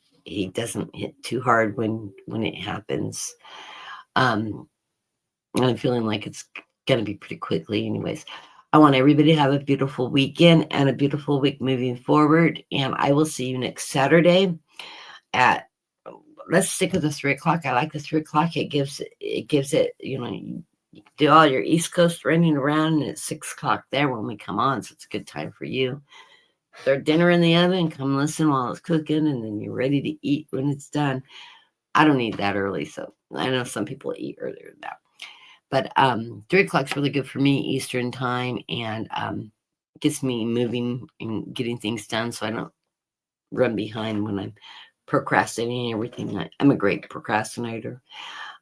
[SPEAKER 2] doesn't hit too hard when it happens. And I'm feeling like it's going to be pretty quickly anyways. I want everybody to have a beautiful weekend and a beautiful week moving forward. And I will see you next Saturday let's stick with the 3 o'clock. I like the 3 o'clock. It gives it, you do all your East Coast running around, and it's 6 o'clock there when we come on. So it's a good time for you. Throw dinner in the oven, come listen while it's cooking, and then you're ready to eat when it's done. I don't eat that early, so I know some people eat earlier than that. But 3 o'clock's really good for me, Eastern time, and gets me moving and getting things done, so I don't run behind when I'm procrastinating everything. I'm a great procrastinator.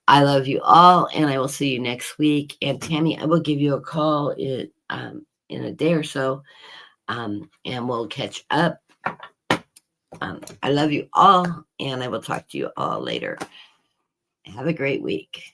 [SPEAKER 2] I love you all, and I will see you next week. And Tammy, I will give you a call in a day or so, and we'll catch up. I love you all, and I will talk to you all later. Have a great week.